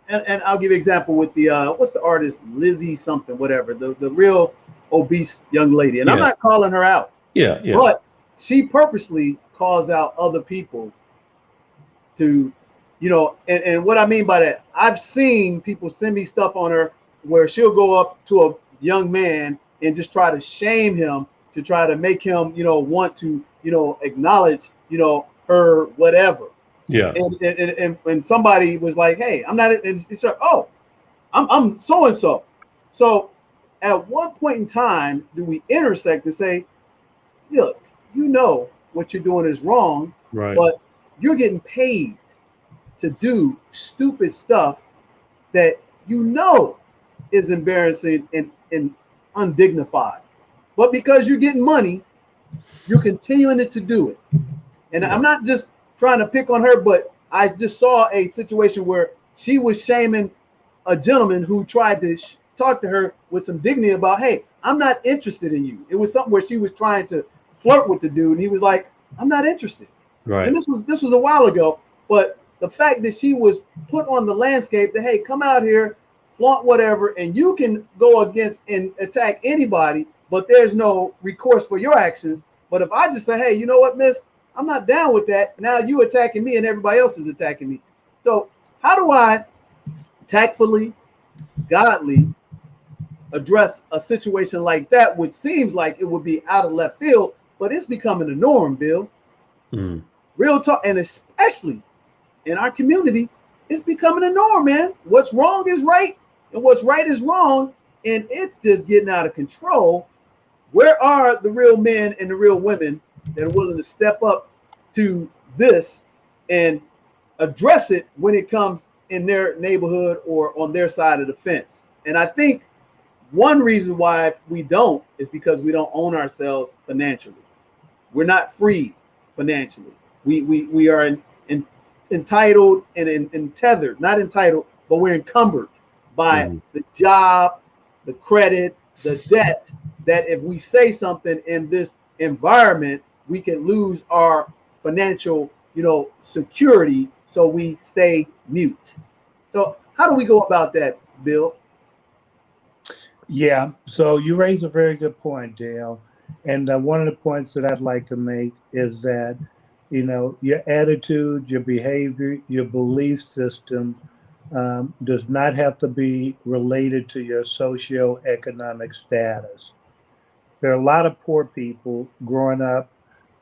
and I'll give you an example with the what's the artist, Lizzie something, whatever, the real obese young lady. And I'm Yeah. not calling her out, Yeah. Yeah. but she purposely calls out other people to, and what I mean by that, I've seen people send me stuff on her where she'll go up to a young man and just try to shame him, to try to make him, want to, acknowledge, her whatever. Yeah. And when somebody was like, hey, I'm not, and it's like, oh, I'm so and so. So at what point in time do we intersect and say, look, what you're doing is wrong, Right. but you're getting paid to do stupid stuff that is embarrassing and undignified. But because you're getting money, you're continuing to do it. And I'm not just trying to pick on her, but I just saw a situation where she was shaming a gentleman who tried to talk to her with some dignity about, hey, I'm not interested in you. It was something where she was trying to flirt with the dude, and he was like, I'm not interested. Right. And this was a while ago, but the fact that she was put on the landscape that, hey, come out here, flaunt whatever, and you can go against and attack anybody, but there's no recourse for your actions. But if I just say, hey, you know what, miss, I'm not down with that. Now you attacking me and everybody else is attacking me. So how do I tactfully, godly address a situation like that, which seems like it would be out of left field, but it's becoming the norm, Bill? Real talk, and especially in our community, it's becoming a norm, man. What's wrong is right, and what's right is wrong, and it's just getting out of control. Where are the real men and the real women that are willing to step up to this and address it when it comes in their neighborhood or on their side of the fence? And I think one reason why we don't is because we don't own ourselves financially. We're not free financially. We are entitled and tethered, not entitled, but we're encumbered by the job, the credit, the debt, that if we say something in this environment, we can lose our financial, security. So we stay mute. So how do we go about that, Bill? Yeah, so you raise a very good point, Dale. And one of the points that I'd like to make is that, your attitude, your behavior, your belief system does not have to be related to your socioeconomic status. There are a lot of poor people growing up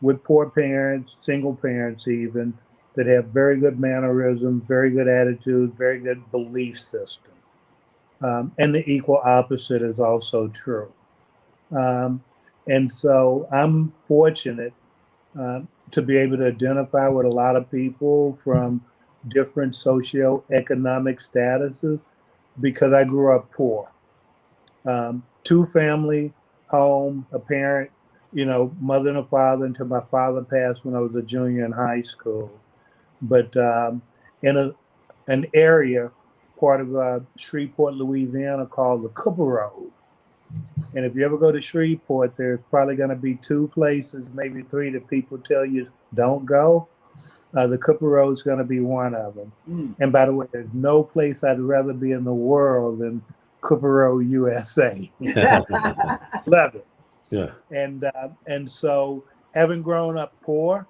with poor parents, single parents even, that have very good mannerisms, very good attitudes, very good belief system. And the equal opposite is also true. And so I'm fortunate to be able to identify with a lot of people from different socioeconomic statuses because I grew up poor. 2-family home, a parent, mother and a father until my father passed when I was a junior in high school. But in an area, part of Shreveport, Louisiana, called the Cooper Road. And if you ever go to Shreveport, there's probably going to be 2 places, maybe 3, that people tell you don't go. The Cooper Road is going to be one of them. And by the way, there's no place I'd rather be in the world than Cooper Road, USA. Love it. Yeah. And so having grown up poor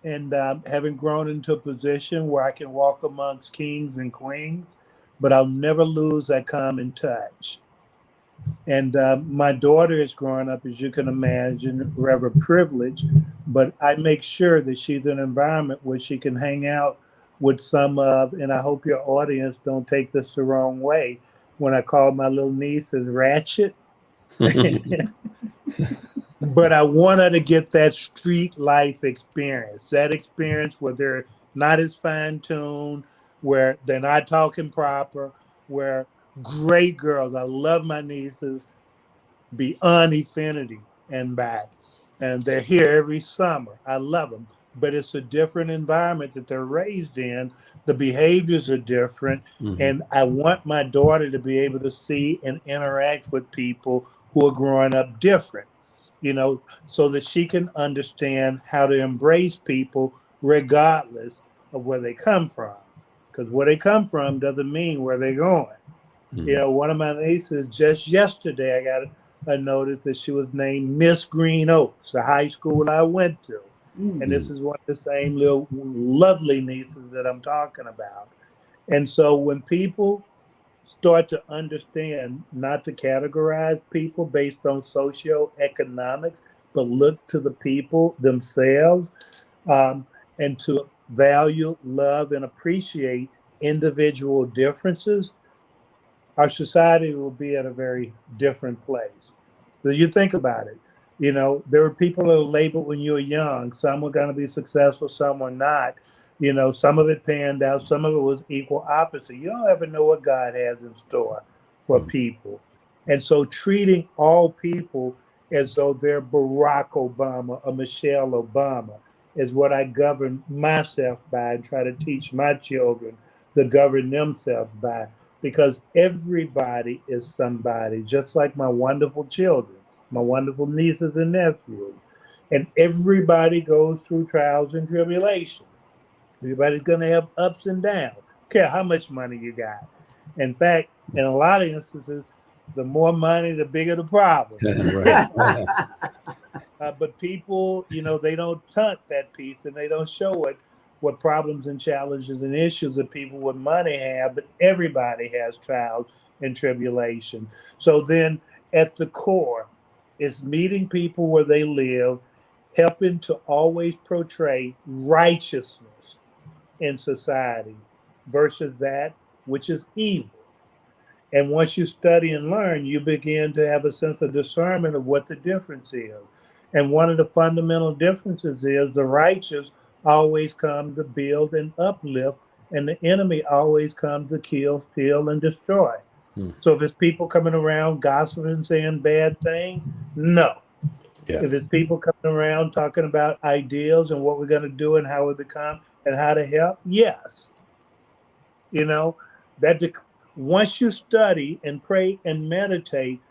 and having grown into a position where I can walk amongst kings and queens, but I'll never lose that common touch. And my daughter is growing up, as you can imagine, rather privileged, but I make sure that she's in an environment where she can hang out with some of, and I hope your audience don't take this the wrong way, when I call my little nieces ratchet. But I want her to get that street life experience, that experience where they're not as fine-tuned, where they're not talking proper, where great girls, I love my nieces beyond infinity and back. And they're here every summer. I love them. But it's a different environment that they're raised in. The behaviors are different. And I want my daughter to be able to see and interact with people who are growing up different, so that she can understand how to embrace people regardless of where they come from, because where they come from doesn't mean where they're going. You know, one of my nieces, just yesterday, I got a notice that she was named Miss Green Oaks, a high school I went to. And this is one of the same little lovely nieces that I'm talking about. And so when people start to understand not to categorize people based on socioeconomics, but look to the people themselves, and to value, love, and appreciate individual differences, our society will be at a very different place. So you think about it, you know, there were people that were labeled when you were young. Some were going to be successful, some were not. You know, some of it panned out, some of it was equal opposite. You don't ever know what God has in store for people. And so treating all people as though they're Barack Obama or Michelle Obama is what I govern myself by and try to teach my children to govern themselves by. Because everybody is somebody, just like my wonderful children, my wonderful nieces and nephews. And everybody goes through trials and tribulations. Everybody's going to have ups and downs. Don't care how much money you got. In fact, in a lot of instances, the more money, the bigger the problem. But people, you know, they don't tuck that piece and they don't show it, what problems and challenges and issues that people with money have, but everybody has trials and tribulation. So then at the core, it's meeting people where they live, helping to always portray righteousness in society versus that which is evil. And once you study and learn, you begin to have a sense of discernment of what the difference is. And one of the fundamental differences is the righteous always come to build and uplift, and the enemy always comes to kill, steal, and destroy. So if it's people coming around gossiping, saying bad things, no. If it's people coming around talking about ideals and what we're going to do and how we become and how to help, yes. You know, once you study and pray and meditate,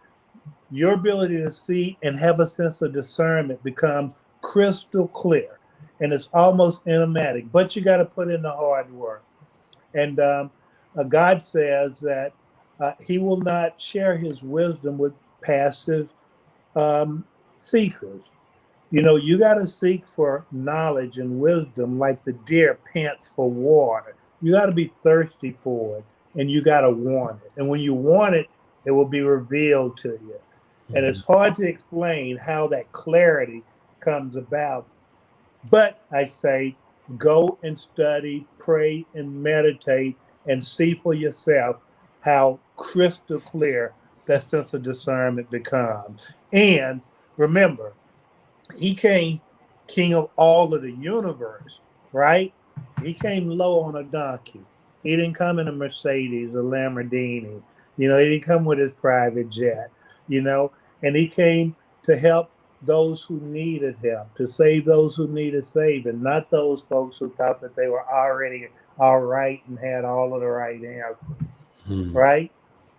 your ability to see and have a sense of discernment becomes crystal clear. And it's almost automatic, but you got to put in the hard work. And God says that he will not share his wisdom with passive seekers. You know, you got to seek for knowledge and wisdom like the deer pants for water. You got to be thirsty for it, and you got to want it. And when you want it, it will be revealed to you. And it's hard to explain how that clarity comes about. But I say, go and study, pray and meditate, and see for yourself how crystal clear that sense of discernment becomes. And remember, he came king of all of the universe, right? He came low on a donkey. He didn't come in a Mercedes, a Lamborghini. You know, he didn't come with his private jet, you know, and he came to help those who needed help, to save those who needed saving, not those folks who thought that they were already all right and had all of the right answers, right?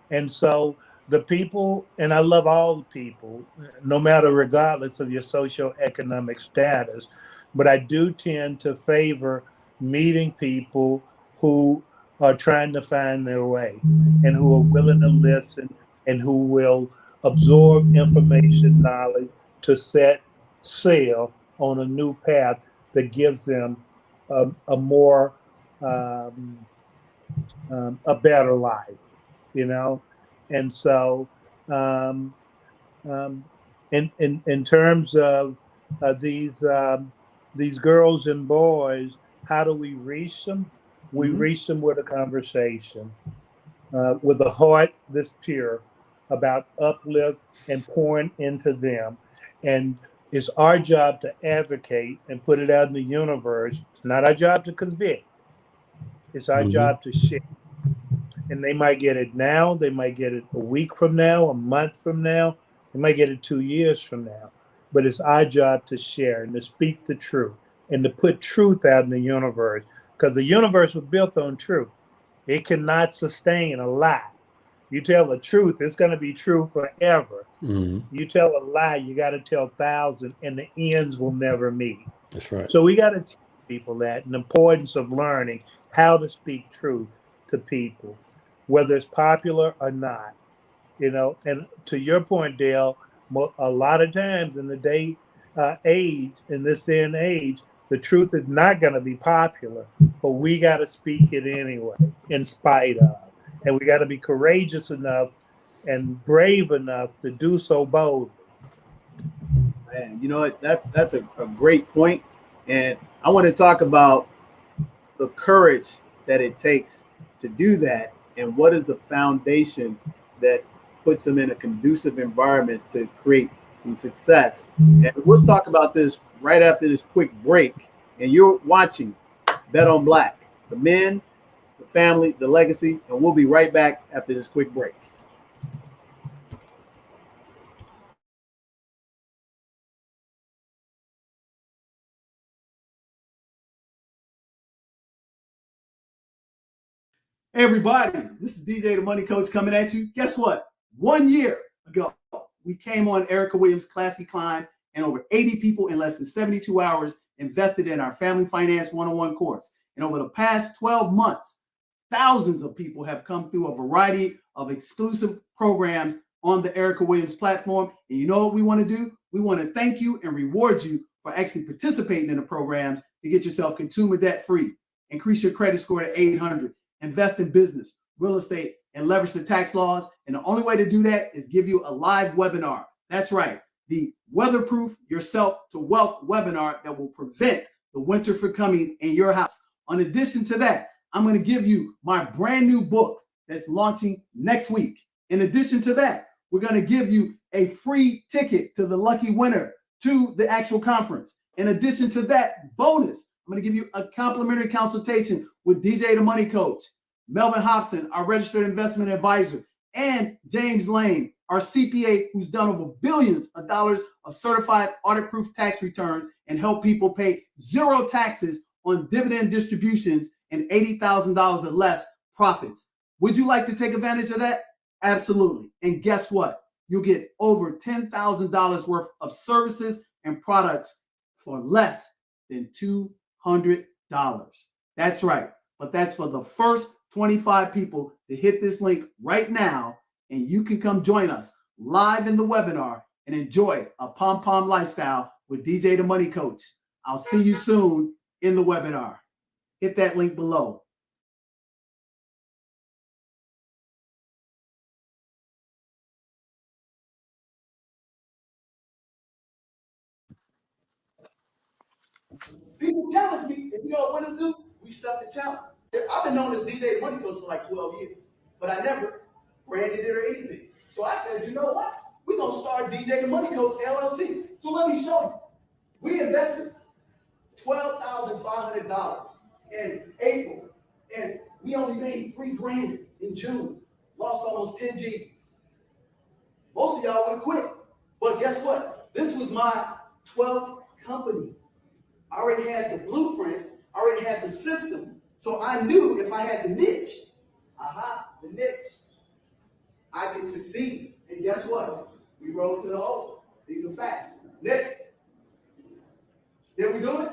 And so the people, and I love all the people, no matter regardless of your socioeconomic status, but I do tend to favor meeting people who are trying to find their way and who are willing to listen and who will absorb information, knowledge to set sail on a new path that gives them a more, a better life, you know? And so in terms of these girls and boys, how do we reach them? We reach them with a conversation, with a heart that's pure about uplift and pouring into them. And it's our job to advocate and put it out in the universe. It's not our job to convict. It's our job to share. And they might get it now. They might get it a week from now, a month from now. They might get it 2 years from now. But it's our job to share and to speak the truth and to put truth out in the universe. Because the universe was built on truth. It cannot sustain a lie. You tell the truth, it's going to be true forever. You tell a lie, you got to tell thousands, and the ends will never meet. That's right. So we got to teach people that, and the importance of learning how to speak truth to people, whether it's popular or not. You know, and to your point, Dale, a lot of times in the in this day and age, the truth is not going to be popular, but we got to speak it anyway, in spite of. And we got to be courageous enough and brave enough to do so boldly. Man, you know what? That's a great point. And I want to talk about the courage that it takes to do that, and what is the foundation that puts them in a conducive environment to create some success. And we'll talk about this right after this quick break. And you're watching Bet on Black, the men, the family, the legacy, and we'll be right back after this quick break. Hey everybody, this is DJ the Money Coach coming at you. Guess what? 1 year ago, we came on Erica Williams' Classy Climb, and over 80 people in less than 72 hours invested in our Family Finance 101 course. And over the past 12 months, thousands of people have come through a variety of exclusive programs on the Erica Williams platform. And you know what we want to do? We want to thank you and reward you for actually participating in the programs to get yourself consumer debt free, increase your credit score to 800, invest in business, real estate, and leverage the tax laws. And the only way to do that is give you a live webinar. That's right, the Weatherproof Yourself to Wealth webinar that will prevent the winter from coming in your house. In addition to that, I'm going to give you my brand new book that's launching next week. In addition to that, we're going to give you a free ticket to the lucky winner to the actual conference. In addition to that bonus, I'm going to give you a complimentary consultation with DJ the Money Coach, Melvin Hobson, our registered investment advisor, and James Lane, our CPA, who's done over billions of dollars of certified audit-proof tax returns and help people pay zero taxes on dividend distributions and $80,000 or less profits. Would you like to take advantage of that? Absolutely. And guess what? You'll get over $10,000 worth of services and products for less than $200. That's right. But that's for the first 25 people to hit this link right now, and you can come join us live in the webinar and enjoy a pom-pom lifestyle with DJ the Money Coach. I'll see you soon in the webinar. Hit that link below. People challenge me, and you know what to do? We accept the challenge. I've been known as DJ Money Coach for like 12 years, but I never branded it or anything. So I said, you know what? We're going to start DJ the Money Coach LLC. So let me show you. We invested $12,500 in April, and we only made $3,000 in June. Lost almost 10 G's. Most of y'all would have quit. But guess what? This was my 12th company. I already had the blueprint, I already had the system. So I knew if I had the niche, the niche, I could succeed. And guess what? We rode to the hole. These are facts. Nick, did we do it?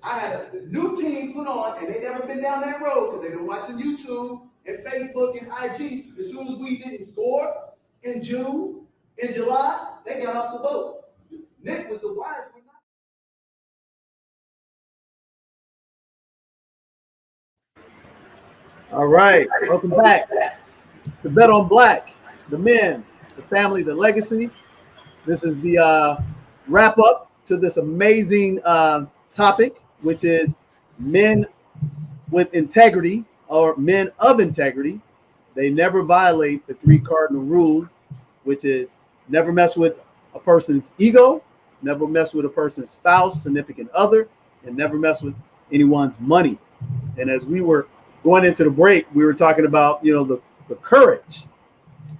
I had a new team put on, and they never been down that road because they've been watching YouTube and Facebook and IG. As soon as we didn't score in June, in July, they got off the boat. Nick was the wise one. All right, welcome back to Bet on Black, the men, the family, the legacy. This is the wrap up to this amazing topic, which is men with integrity or men of integrity. They never violate the 3 cardinal rules, which is never mess with a person's ego, never mess with a person's spouse, significant other, and never mess with anyone's money. And as we were going into the break, we were talking about, you know, the courage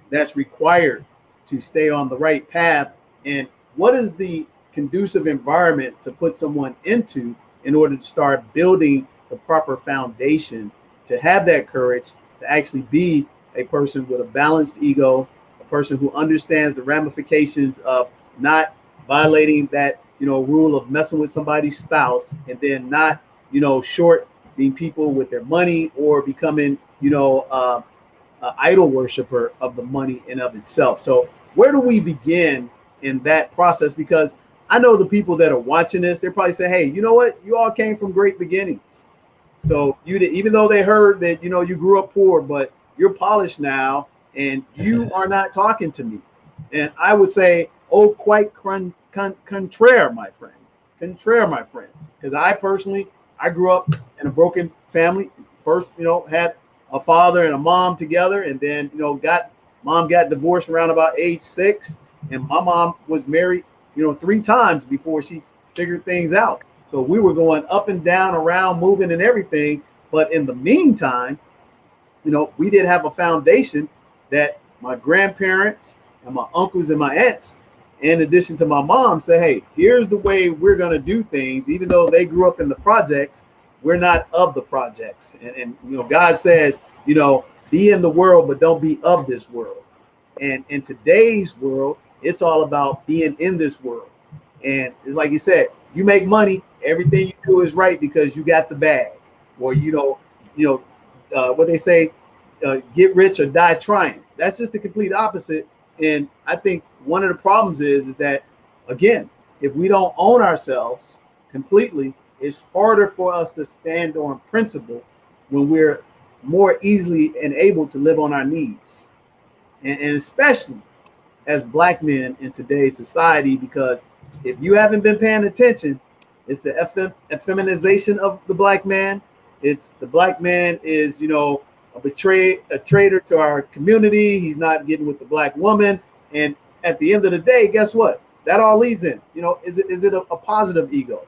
that's required to stay on the right path, and what is the conducive environment to put someone into in order to start building the proper foundation to have that courage to actually be a person with a balanced ego, a person who understands the ramifications of not violating that, you know, rule of messing with somebody's spouse, and then not shorting people with their money or becoming, an idol worshiper of the money in of itself. So where do we begin in that process? Because I know the people that are watching this, they're probably saying, hey, you know what? You all came from great beginnings. So even though they heard that, you grew up poor, but you're polished now and you are not talking to me. And I would say, oh, quite contraire, my friend. Contraire, my friend. Because I grew up in a broken family. First, had a father and a mom together, and then, mom got divorced around about age 6. And my mom was married, 3 times before she figured things out. So we were going up and down, around, moving and everything. But in the meantime, we did have a foundation that my grandparents and my uncles and my aunts, in addition to my mom, say, hey, here's the way we're going to do things. Even though they grew up in the projects, we're not of the projects. And God says, be in the world, but don't be of this world. And in today's world, it's all about being in this world. And like you said, you make money, everything you do is right because you got the bag. Or, what they say, get rich or die trying. That's just the complete opposite. And I think one of the problems is that, again, if we don't own ourselves completely, it's harder for us to stand on principle when we're more easily enabled to live on our needs. And especially as Black men in today's society, because if you haven't been paying attention, it's the effeminization of the Black man. It's the Black man is, a traitor to our community. He's not getting with the Black woman. And at the end of the day, guess what? That all leads in, is it a positive ego?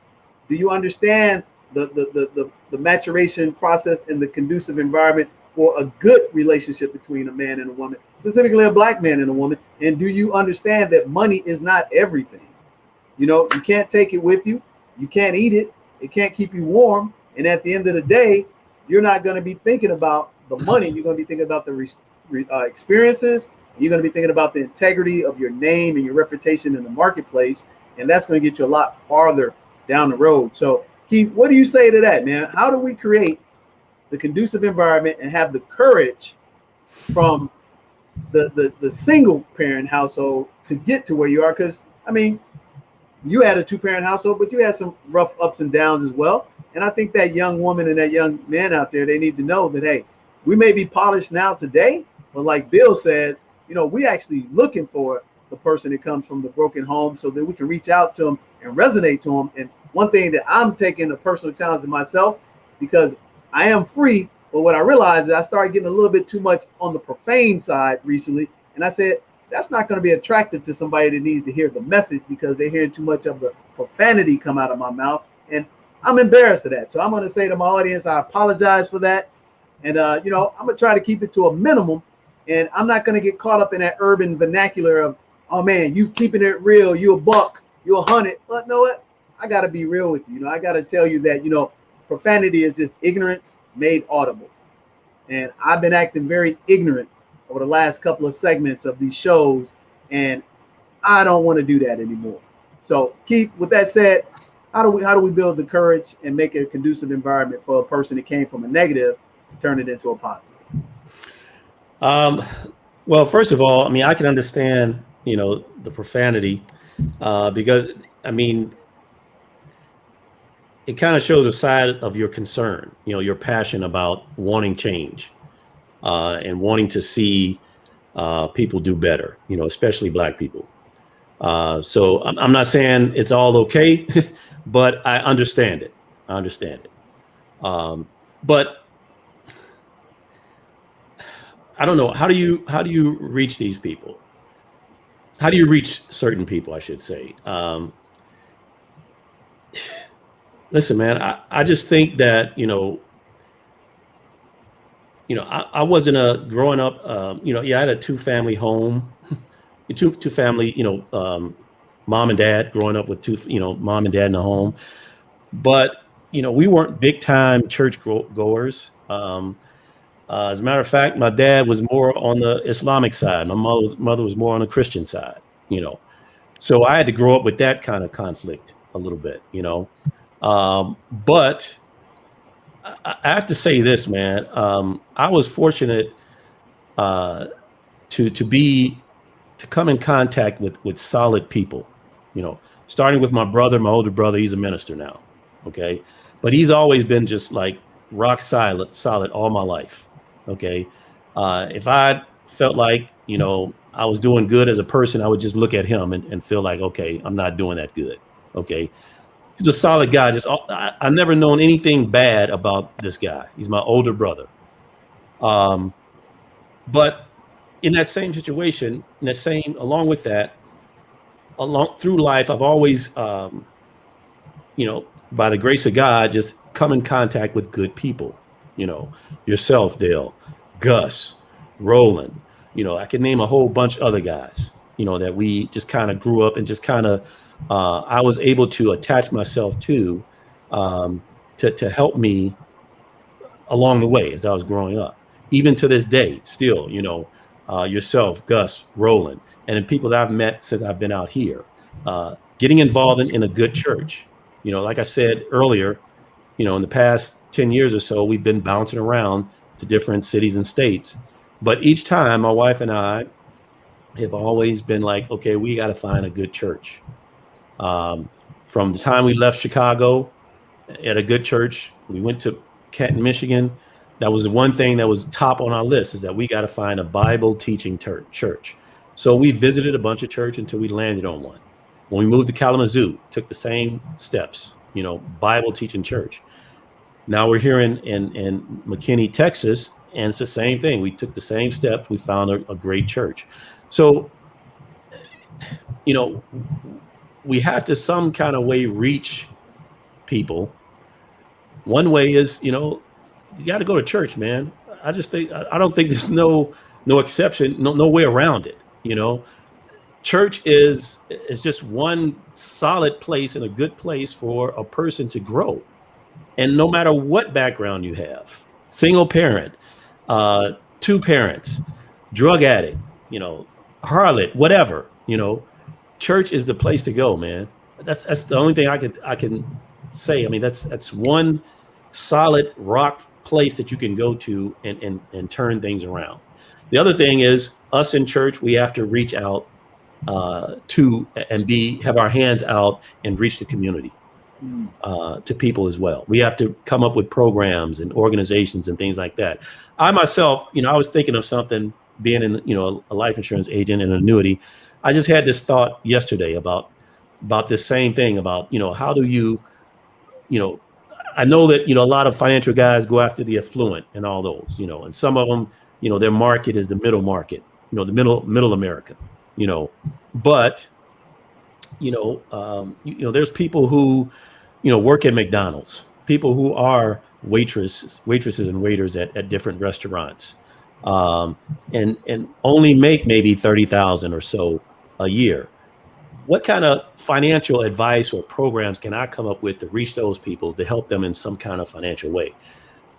Do you understand the maturation process in the conducive environment for a good relationship between a man and a woman, specifically a Black man and a woman? And do you understand that money is not everything? You can't take it with you. You can't eat it. It can't keep you warm. And at the end of the day, you're not going to be thinking about the money. You're going to be thinking about the experiences. You're going to be thinking about the integrity of your name and your reputation in the marketplace. And that's going to get you a lot farther down the road. So, Keith, what do you say to that, man? How do we create the conducive environment and have the courage from the single parent household to get to where you are? Because, you had a 2-parent household, but you had some rough ups and downs as well. And I think that young woman and that young man out there, they need to know that, hey, we may be polished now today, but like Bill says, we actually looking for the person that comes from the broken home so that we can reach out to them and resonate to them. And one thing that I'm taking a personal challenge to myself, because I am free, but what I realized is I started getting a little bit too much on the profane side recently. And I said, that's not going to be attractive to somebody that needs to hear the message because they're hearing too much of the profanity come out of my mouth. And I'm embarrassed of that. So I'm going to say to my audience, I apologize for that. And, I'm going to try to keep it to a minimum. And I'm not going to get caught up in that urban vernacular of, oh, man, you keeping it real. You a buck. You 100. But know what? I got to be real with you. I got to tell you that, profanity is just ignorance made audible. And I've been acting very ignorant over the last couple of segments of these shows. And I don't want to do that anymore. So, Keith, with that said, how do we build the courage and make it a conducive environment for a person that came from a negative to turn it into a positive? Well, first of all, I can understand, the profanity, because, it kind of shows a side of your concern, your passion about wanting change, and wanting to see people do better, especially Black people. So I'm not saying it's all okay, but I understand it. But I don't know. How do you reach these people? How do you reach certain people, I should say? Listen, man, I just think that, I wasn't growing up, I had a 2-family home, two family, mom and dad, growing up with 2, mom and dad in the home. But, we weren't big time church goers. As a matter of fact, my dad was more on the Islamic side. My mother was more on the Christian side, So I had to grow up with that kind of conflict a little bit, But I have to say this, man. I was fortunate to come in contact with solid people, starting with my brother, my older brother. He's a minister now. Okay. But he's always been just like rock solid all my life. Okay. If I felt like, I was doing good as a person, I would just look at him and feel like, okay, I'm not doing that good. Okay. He's a solid guy. I've never known anything bad about this guy. He's my older brother. But in that same situation, along with that, through life, I've always, by the grace of God, just come in contact with good people. Yourself, Dale, Gus, Roland. I can name a whole bunch of other guys. That we just kind of grew up and just kind of, I was able to attach myself to help me along the way as I was growing up. Even to this day, still, yourself, Gus, Roland, and then people that I've met since I've been out here, getting involved in a good church. Like I said earlier, in the past 10 years or so, we've been bouncing around to different cities and states. But each time my wife and I have always been like, okay, we got to find a good church. From the time we left Chicago at a good church, we went to Canton, Michigan. That was the one thing that was top on our list, is that we got to find a Bible teaching church. So we visited a bunch of churches until we landed on one. When we moved to Kalamazoo, took the same steps, Bible teaching church. Now we're here in McKinney, Texas, and it's the same thing. We took the same steps. We found a great church. So, we have to some kind of way reach people. One way is, you got to go to church, man. I don't think there's no exception, no way around it. Church is just one solid place and a good place for a person to grow. And no matter what background you have, single parent, two parents, drug addict, harlot, whatever, church is the place to go, man. That's the only thing I can say. I mean, that's one solid rock place that you can go to and turn things around. The other thing is, us in church, we have to reach out to and have our hands out and reach the community, to people as well. We have to come up with programs and organizations and things like that. I myself, I was thinking of something, being in, a life insurance agent and annuity. I just had this thought yesterday about this same thing, about, how do you, I know that, a lot of financial guys go after the affluent and all those, and some of them, their market is the middle market, the middle America, but, there's people who, work at McDonald's, people who are waitresses and waiters at different restaurants, and only make maybe 30,000 or so a year. What kind of financial advice or programs can I come up with to reach those people, to help them in some kind of financial way?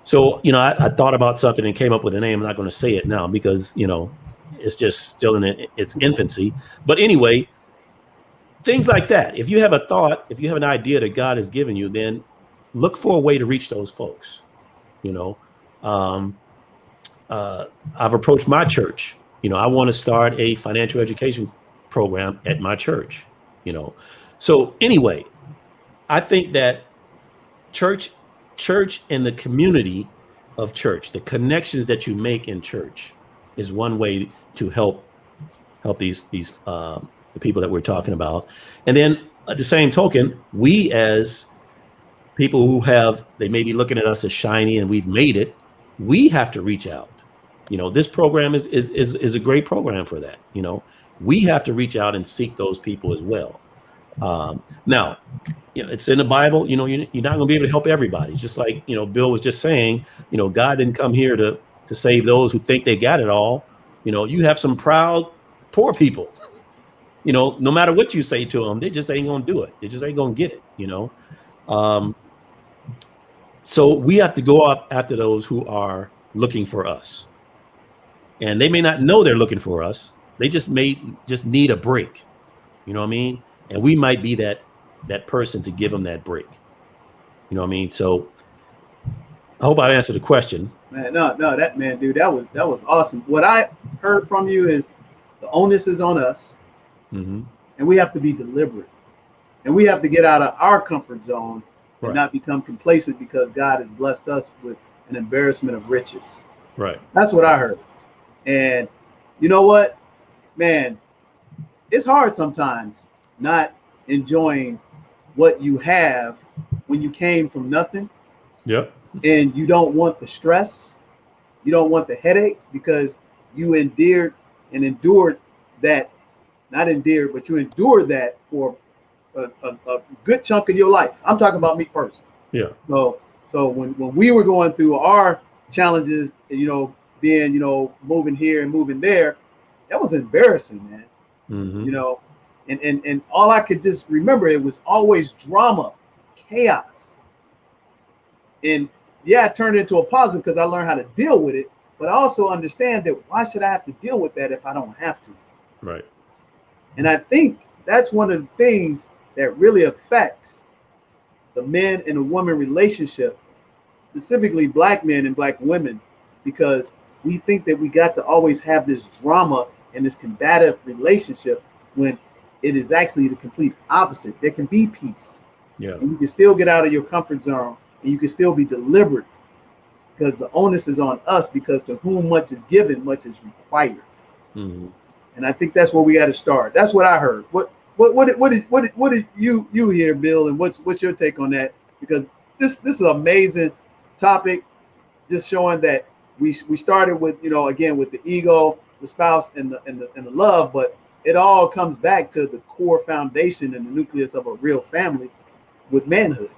So, I thought about something and came up with a name. I'm not going to say it now because, it's just still in its infancy. But anyway, things like that. If you have a thought, if you have an idea that God has given you, then look for a way to reach those folks. I've approached my church. I want to start a financial education program at my church. So anyway, I think that church and the community of church, the connections that you make in church, is one way to help these the people that we're talking about. And then at the same token, we as people who they may be looking at us as shiny and we've made it, we have to reach out. This program is a great program for that. We have to reach out and seek those people as well. Now, it's in the Bible. You're not going to be able to help everybody. It's just like, Bill was just saying, God didn't come here to save those who think they got it all. You have some proud, poor people. No matter what you say to them, they just ain't going to do it. They just ain't going to get it. So we have to go after those who are looking for us. And they may not know they're looking for us. They just need a break. You know what I mean? And we might be that person to give them that break. You know what I mean? So I hope I answered the question. Man, no, that man, dude, that was awesome. What I heard from you is the onus is on us, and we have to be deliberate, and we have to get out of our comfort zone and not become complacent because God has blessed us with an embarrassment of riches. Right. That's what I heard. And you know what, man, it's hard sometimes not enjoying what you have when you came from nothing. Yep. And you don't want the stress, you don't want the headache, because you endured that, not endured, but you endured that for a good chunk of your life. I'm talking about me personally. Yeah. So when we were going through our challenges, you know, being, you know, moving here and moving there, that was embarrassing, man. You know, and all I could just remember, it was always drama, chaos. And yeah, it turned into a positive because I learned how to deal with it, but I also understand that why should I have to deal with that if I don't have to? Right. And I think that's one of the things that really affects the men and the woman relationship, specifically black men and black women, because we think that we got to always have this drama and this combative relationship when it is actually the complete opposite. There can be peace. Yeah. And you can still get out of your comfort zone, and you can still be deliberate, because the onus is on us, because to whom much is given, much is required. And I think that's where we got to start. That's what I heard. What did you hear, Bill, and what's your take on that? Because this is an amazing topic, just showing that we started with, you know, again, with the ego, the spouse, and the love, but it all comes back to the core foundation and the nucleus of a real family with manhood.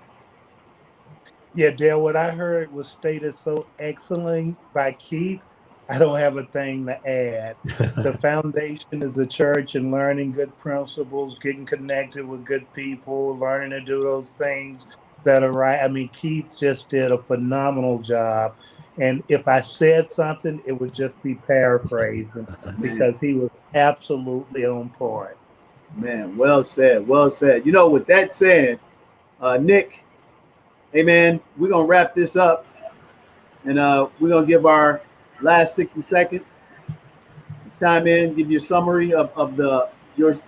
Yeah, Dale, what I heard was stated so excellently by Keith. I don't have a thing to add. The foundation is the church, and learning good principles, getting connected with good people, learning to do those things that are right. I mean, Keith just did a phenomenal job. And if I said something, it would just be paraphrasing, because he was absolutely on point. Man, well said, well said. You know, with that said, Nick, hey man, we're gonna wrap this up, and we're gonna give our last 60 seconds, chime in, give you a summary of your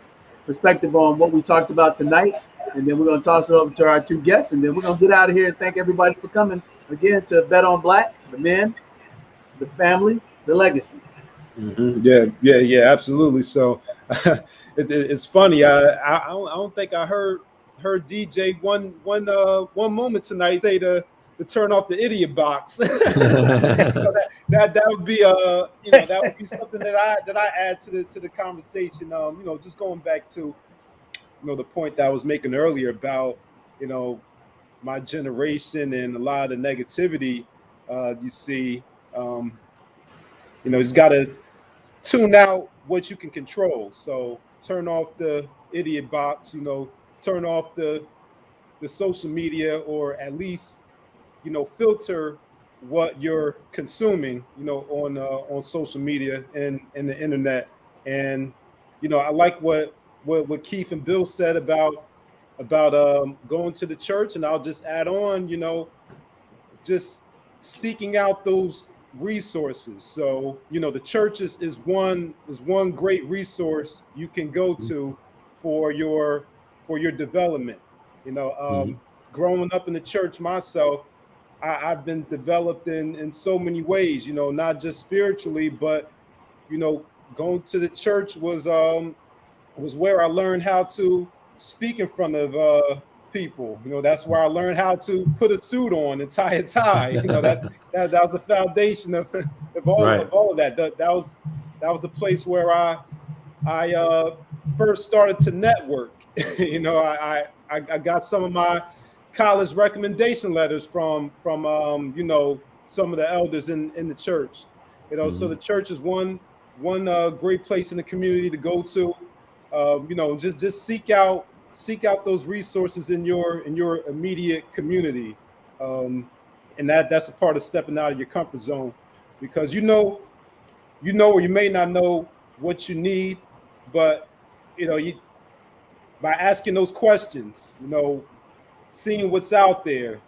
perspective on what we talked about tonight, and then we're gonna toss it over to our two guests, and then we're gonna get out of here and thank everybody for coming again to Bet on Black, the men, the family, the legacy. Yeah, absolutely. So it's funny. I don't think I heard DJ one moment tonight say to turn off the idiot box. So that would be that would be something that I add to the conversation. Just going back to the point that I was making earlier about my generation and a lot of the negativity you see. It's got to tune out what you can control. So turn off the idiot box. Turn off the social media, or at least filter what you're consuming on social media and the internet. And I like what Keith and Bill said about going to the church, and I'll just add on just seeking out those resources. So the church is one great resource you can go to for your development. Growing up in the church myself, I've been developed in so many ways, not just spiritually, but going to the church was where I learned how to speak in front of people. That's where I learned how to put a suit on and tie a tie. That was the foundation of all of that. That was the place where I first started to network. I got some of my college recommendation letters from some of the elders in the church. So the church is one great place in the community to go to. Just seek out those resources in your immediate community, and that's a part of stepping out of your comfort zone, because or you may not know what you need, but by asking those questions, seeing what's out there,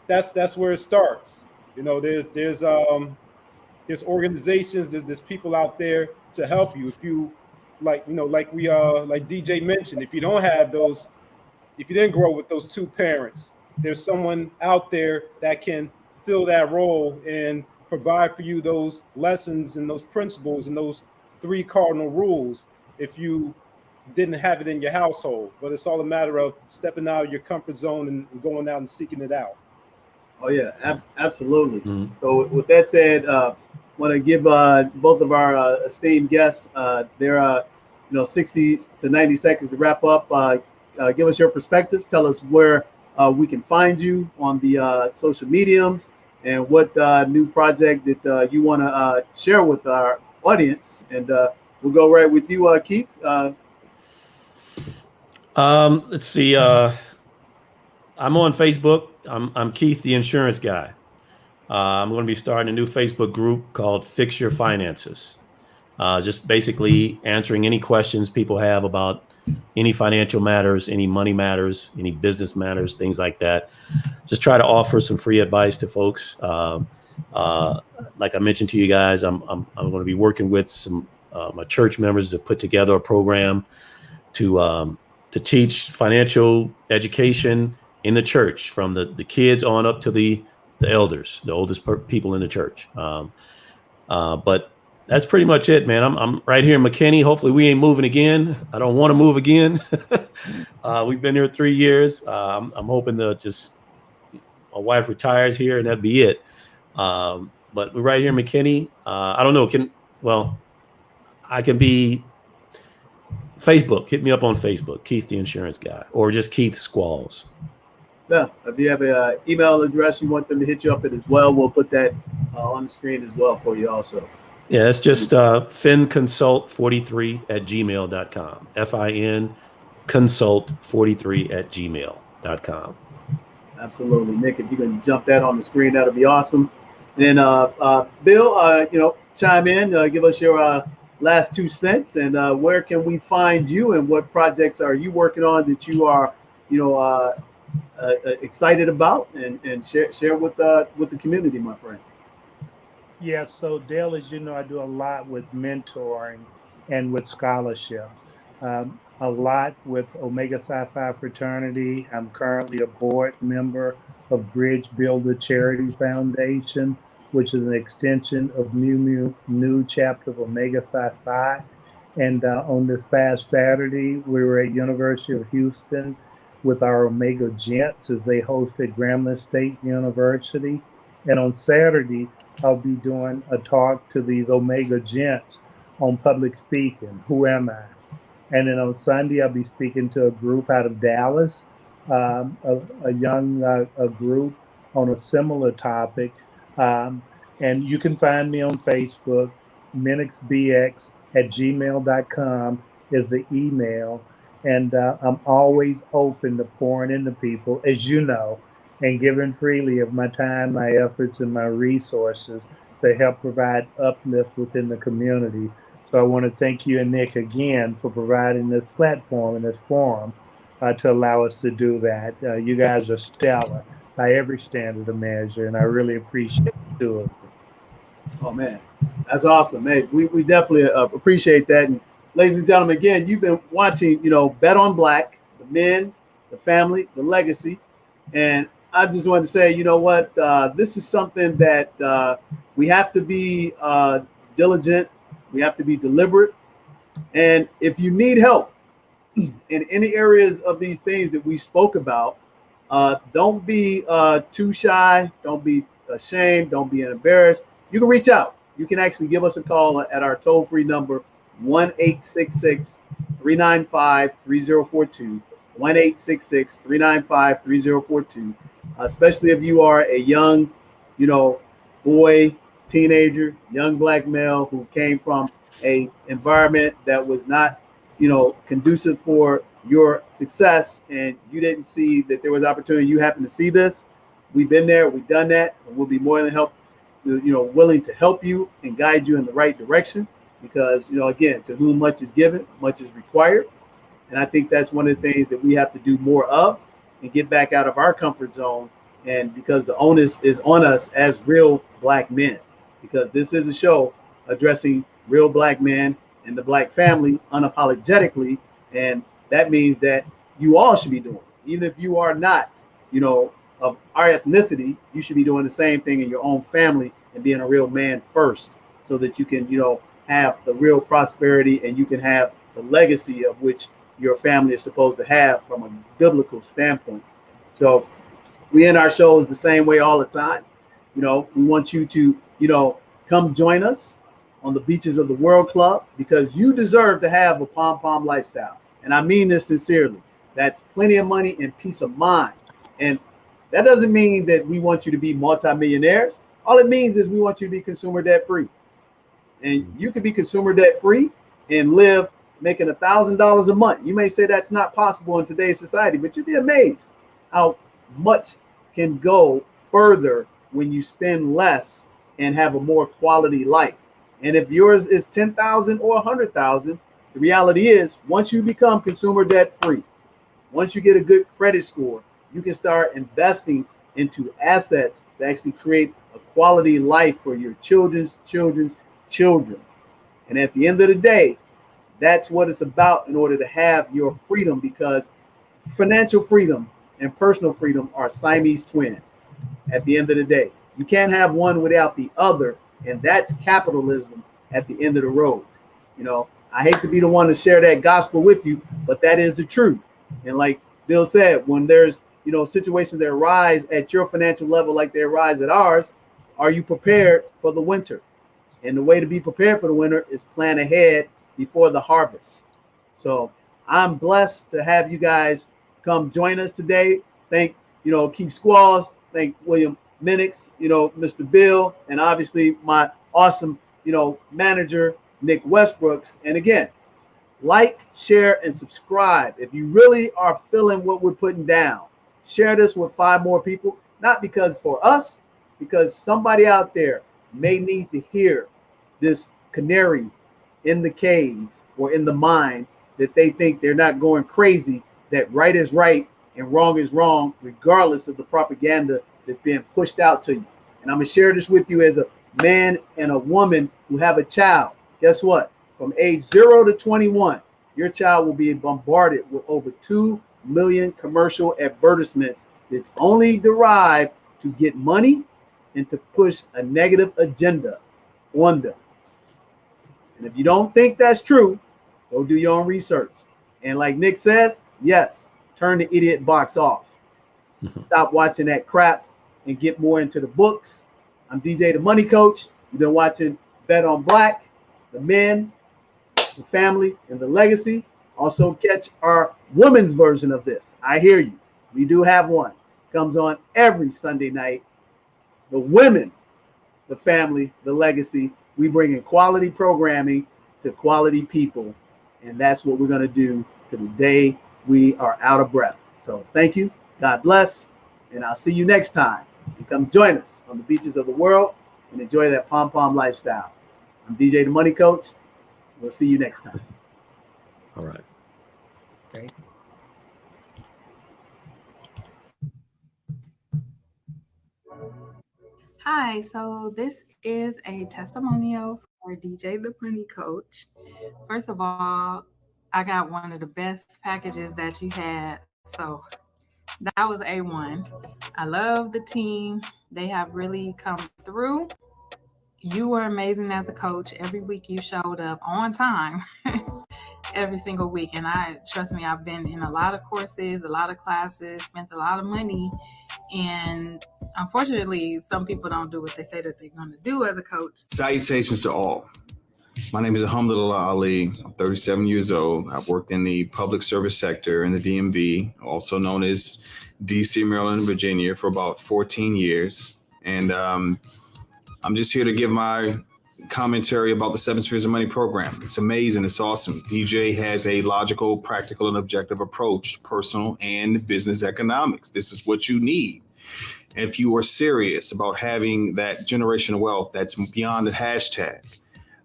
that's where it starts. You know, there's organizations, there's people out there to help you. If you like, you know, like DJ mentioned, if you don't have those, if you didn't grow with those two parents, there's someone out there that can fill that role and provide for you those lessons and those principles and those 3 cardinal rules if you didn't have it in your household. But it's all a matter of stepping out of your comfort zone and going out and seeking it out. Oh yeah, absolutely. Mhm. So with that said, want to give both of our esteemed guests their 60 to 90 seconds to wrap up. Give us your perspective. Tell us where we can find you on the social mediums and what new project that you want to share with our audience. And we'll go right with you, Keith. Let's see. I'm on Facebook. I'm Keith, the insurance guy. I'm going to be starting a new Facebook group called Fix Your Finances. Just basically answering any questions people have about any financial matters, any money matters, any business matters, things like that. Just try to offer some free advice to folks. Like I mentioned to you guys, I'm going to be working with some my church members to put together a program to teach financial education in the church, from the kids on up to the elders, the oldest people in the church. But that's pretty much it, man. I'm right here in McKinney. Hopefully we ain't moving again. I don't want to move again. We've been here 3 years. I'm hoping to just, my wife retires here and that'd be it. But we're right here in McKinney. I don't know. I can be Facebook. Hit me up on Facebook, Keith the Insurance Guy, or just Keith Squalls. Yeah, if you have an email address you want them to hit you up at as well, we'll put that on the screen as well for you also. Yeah, it's just finconsult43@gmail.com. FIN consult43@gmail.com. Absolutely, Nick. If you can jump that on the screen, that'll be awesome. And Bill, chime in, give us your last 2 cents, and where can we find you, and what projects are you working on that you are, excited about, and share with the community, my friend. Yeah, so Dale, as you know, I do a lot with mentoring and with scholarship. A lot with Omega Psi Phi Fraternity. I'm currently a board member of Bridge Builder Charity Foundation, which is an extension of new chapter of Omega Psi Phi. And on this past Saturday, we were at University of Houston with our Omega Gents as they hosted Grambling State University. And on Saturday, I'll be doing a talk to these Omega Gents on public speaking. Who am I? And then on Sunday, I'll be speaking to a group out of Dallas, a young group on a similar topic. And you can find me on Facebook. minixbx@gmail.com is the email. And I'm always open to pouring into people, as you know, and giving freely of my time, my efforts, and my resources to help provide uplift within the community. So I want to thank you and Nick again for providing this platform and this forum to allow us to do that. You guys are stellar by every standard of measure, and I really appreciate it. Oh man, that's awesome, man. We definitely appreciate that. And ladies and gentlemen, again, you've been watching, Bet on Black, the men, the family, the legacy, and I just wanted to say, this is something that we have to be diligent. We have to be deliberate. And if you need help in any areas of these things that we spoke about, don't be too shy. Don't be ashamed. Don't be embarrassed. You can reach out. You can actually give us a call at our toll-free number, 1-866-395-3042, 1-866-395-3042. Especially if you are a young, boy, teenager, young black male who came from a environment that was not, conducive for your success, and you didn't see that there was opportunity. You happen to see this. We've been there. We've done that. And we'll be more than willing to help you and guide you in the right direction, because, again, to whom much is given, much is required. And I think that's one of the things that we have to do more of, and get back out of our comfort zone And because the onus is on us as real Black men, because this is a show addressing real Black men and the Black family unapologetically. And that means that you all should be doing it. Even if you are not, of our ethnicity, you should be doing the same thing in your own family and being a real man first, so that you can, have the real prosperity and you can have the legacy of which your family is supposed to have from a biblical standpoint. So we end our shows the same way all the time. We want you to, come join us on the Beaches of the World Club, because you deserve to have a pom-pom lifestyle. And I mean this sincerely. That's plenty of money and peace of mind. And that doesn't mean that we want you to be multimillionaires. All it means is we want you to be consumer debt free. And you can be consumer debt free and live making $1,000 a month. You may say that's not possible in today's society, but you'd be amazed how much can go further when you spend less and have a more quality life. And if yours is 10,000 or 100,000, the reality is once you become consumer debt free, once you get a good credit score, you can start investing into assets to actually create a quality life for your children's children. And at the end of the day, that's what it's about in order to have your freedom, because financial freedom and personal freedom are Siamese twins. At the end of the day, you can't have one without the other, and that's capitalism at the end of the road. I hate to be the one to share that gospel with you, but that is the truth. And like Bill said, when there's situations that arise at your financial level like they arise at ours, are you prepared for the winter? And the way to be prepared for the winter is plan ahead before the harvest. So I'm blessed to have you guys come join us today. Thank Keith Squalls, thank William Minix, Mr. Bill, and obviously my awesome manager Nick Westbrooks. And again, like, share, and subscribe. If you really are feeling what we're putting down, share this with 5 more people, not because for us, because somebody out there may need to hear this canary in the cave or in the mine, that they think they're not going crazy, that right is right and wrong is wrong, regardless of the propaganda that's being pushed out to you. And I'm going to share this with you as a man and a woman who have a child. Guess what? From age 0 to 21, your child will be bombarded with over 2 million commercial advertisements that's only derived to get money and to push a negative agenda on them. And if you don't think that's true, go do your own research. And like Nick says, yes, turn the idiot box off. Stop watching that crap and get more into the books. I'm DJ the Money Coach. You've been watching Bet on Black, the men, the family, and the legacy. Also catch our women's version of this. I hear you. We do have one. Comes on every Sunday night. The women, the family, the legacy. We bring in quality programming to quality people. And that's what we're going to do to the day we are out of breath. So thank you. God bless. And I'll see you next time. And come join us on the beaches of the world and enjoy that pom-pom lifestyle. I'm DJ the Money Coach. We'll see you next time. All right. Okay. Hi, so this is a testimonial for DJ the Money Coach. First of all, I got one of the best packages that you had, so that was A1. I love the team. They have really come through. You were amazing as a coach. Every week you showed up on time. Every single week. And trust me, I've been in a lot of courses, a lot of classes, spent a lot of money. And unfortunately, some people don't do what they say that they're going to do as a coach. Salutations to all. My name is Alhamdulillah Ali. I'm 37 years old. I've worked in the public service sector in the DMV, also known as DC, Maryland, and Virginia, for about 14 years. And I'm just here to give my commentary about the 7 Spheres of Money program. It's amazing. It's awesome. DJ has a logical, practical, and objective approach to personal and business economics. This is what you need. If you are serious about having that generational wealth that's beyond the hashtag,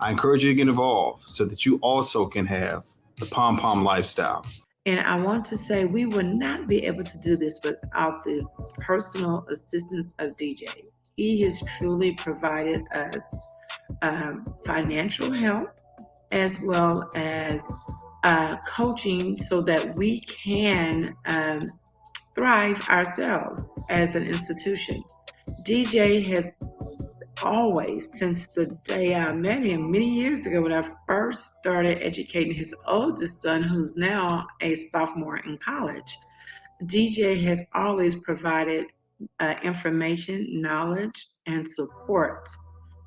I encourage you to get involved so that you also can have the pom-pom lifestyle. And I want to say we would not be able to do this without the personal assistance of DJ. He has truly provided us financial help as well as coaching so that we can thrive ourselves as an institution. DJ has always, since the day I met him many years ago when I first started educating his oldest son, who's now a sophomore in college, DJ has always provided information, knowledge, and support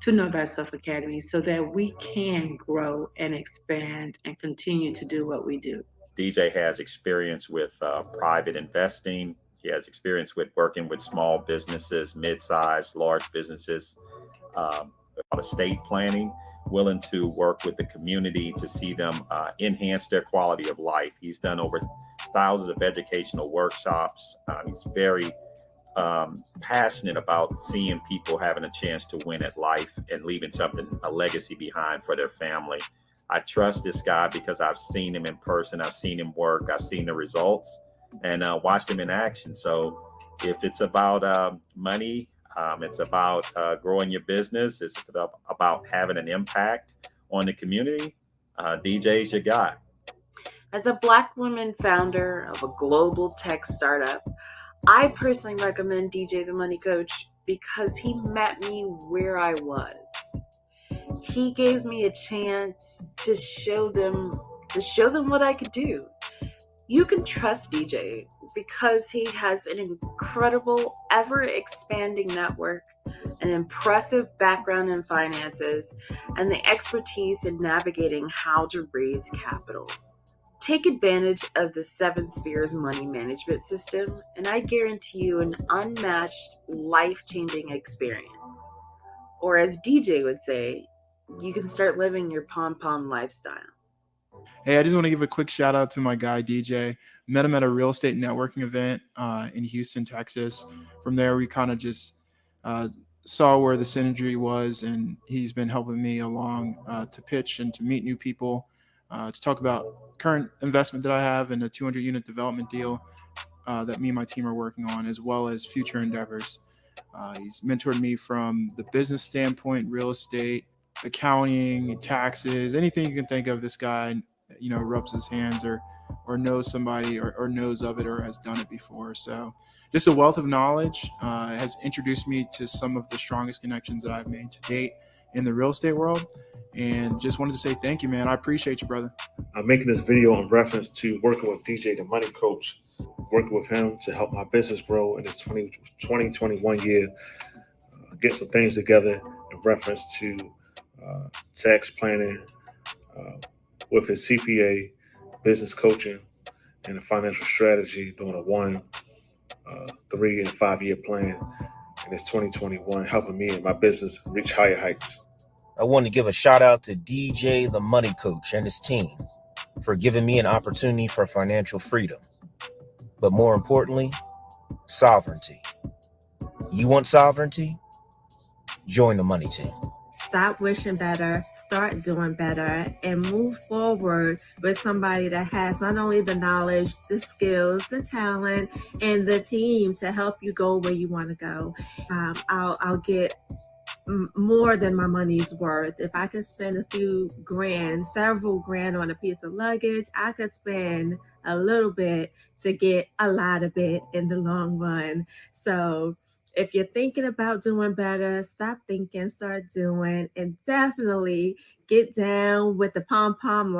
to Know Thyself Academy so that we can grow and expand and continue to do what we do. DJ has experience with private investing. He has experience with working with small businesses, mid-sized, large businesses, estate planning, willing to work with the community to see them enhance their quality of life. He's done over thousands of educational workshops. He's very passionate about seeing people having a chance to win at life and leaving something, a legacy behind for their family. I trust this guy because I've seen him in person. I've seen him work. I've seen the results and watched him in action. So if it's about money, it's about growing your business, it's about having an impact on the community, DJ's your guy. As a Black woman founder of a global tech startup, I personally recommend DJ the Money Coach because he met me where I was. He gave me a chance to show them what I could do. You can trust DJ because he has an incredible, ever-expanding network, an impressive background in finances, and the expertise in navigating how to raise capital. Take advantage of the 7 Spheres money management system, and I guarantee you an unmatched, life-changing experience. Or as DJ would say, you can start living your pom-pom lifestyle. Hey, I just want to give a quick shout out to my guy, DJ. Met him at a real estate networking event in Houston, Texas. From there, we kind of just saw where the synergy was, and he's been helping me along to pitch and to meet new people, to talk about current investment that I have in a 200-unit development deal that me and my team are working on, as well as future endeavors. He's mentored me from the business standpoint, real estate, accounting, taxes, anything you can think of. This guy, rubs his hands or knows somebody or knows of it or has done it before. So just a wealth of knowledge has introduced me to some of the strongest connections that I've made to date in the real estate world. And just wanted to say thank you, man. I appreciate you, brother. I'm making this video in reference to working with DJ, the Money Coach, working with him to help my business grow in this 2021 year, get some things together in reference to tax planning, with his CPA, business coaching, and a financial strategy, doing a 1, 3, and 5-year plan in this 2021, helping me and my business reach higher heights. I want to give a shout out to DJ the Money Coach and his team for giving me an opportunity for financial freedom. But more importantly, sovereignty. You want sovereignty? Join the money team. Stop wishing better, start doing better, and move forward with somebody that has not only the knowledge, the skills, the talent, and the team to help you go where you want to go. I'll get more than my money's worth. If I could spend a few grand, several grand on a piece of luggage, I could spend a little bit to get a lot of it in the long run. So if you're thinking about doing better, stop thinking, start doing, and definitely get down with the pom-pom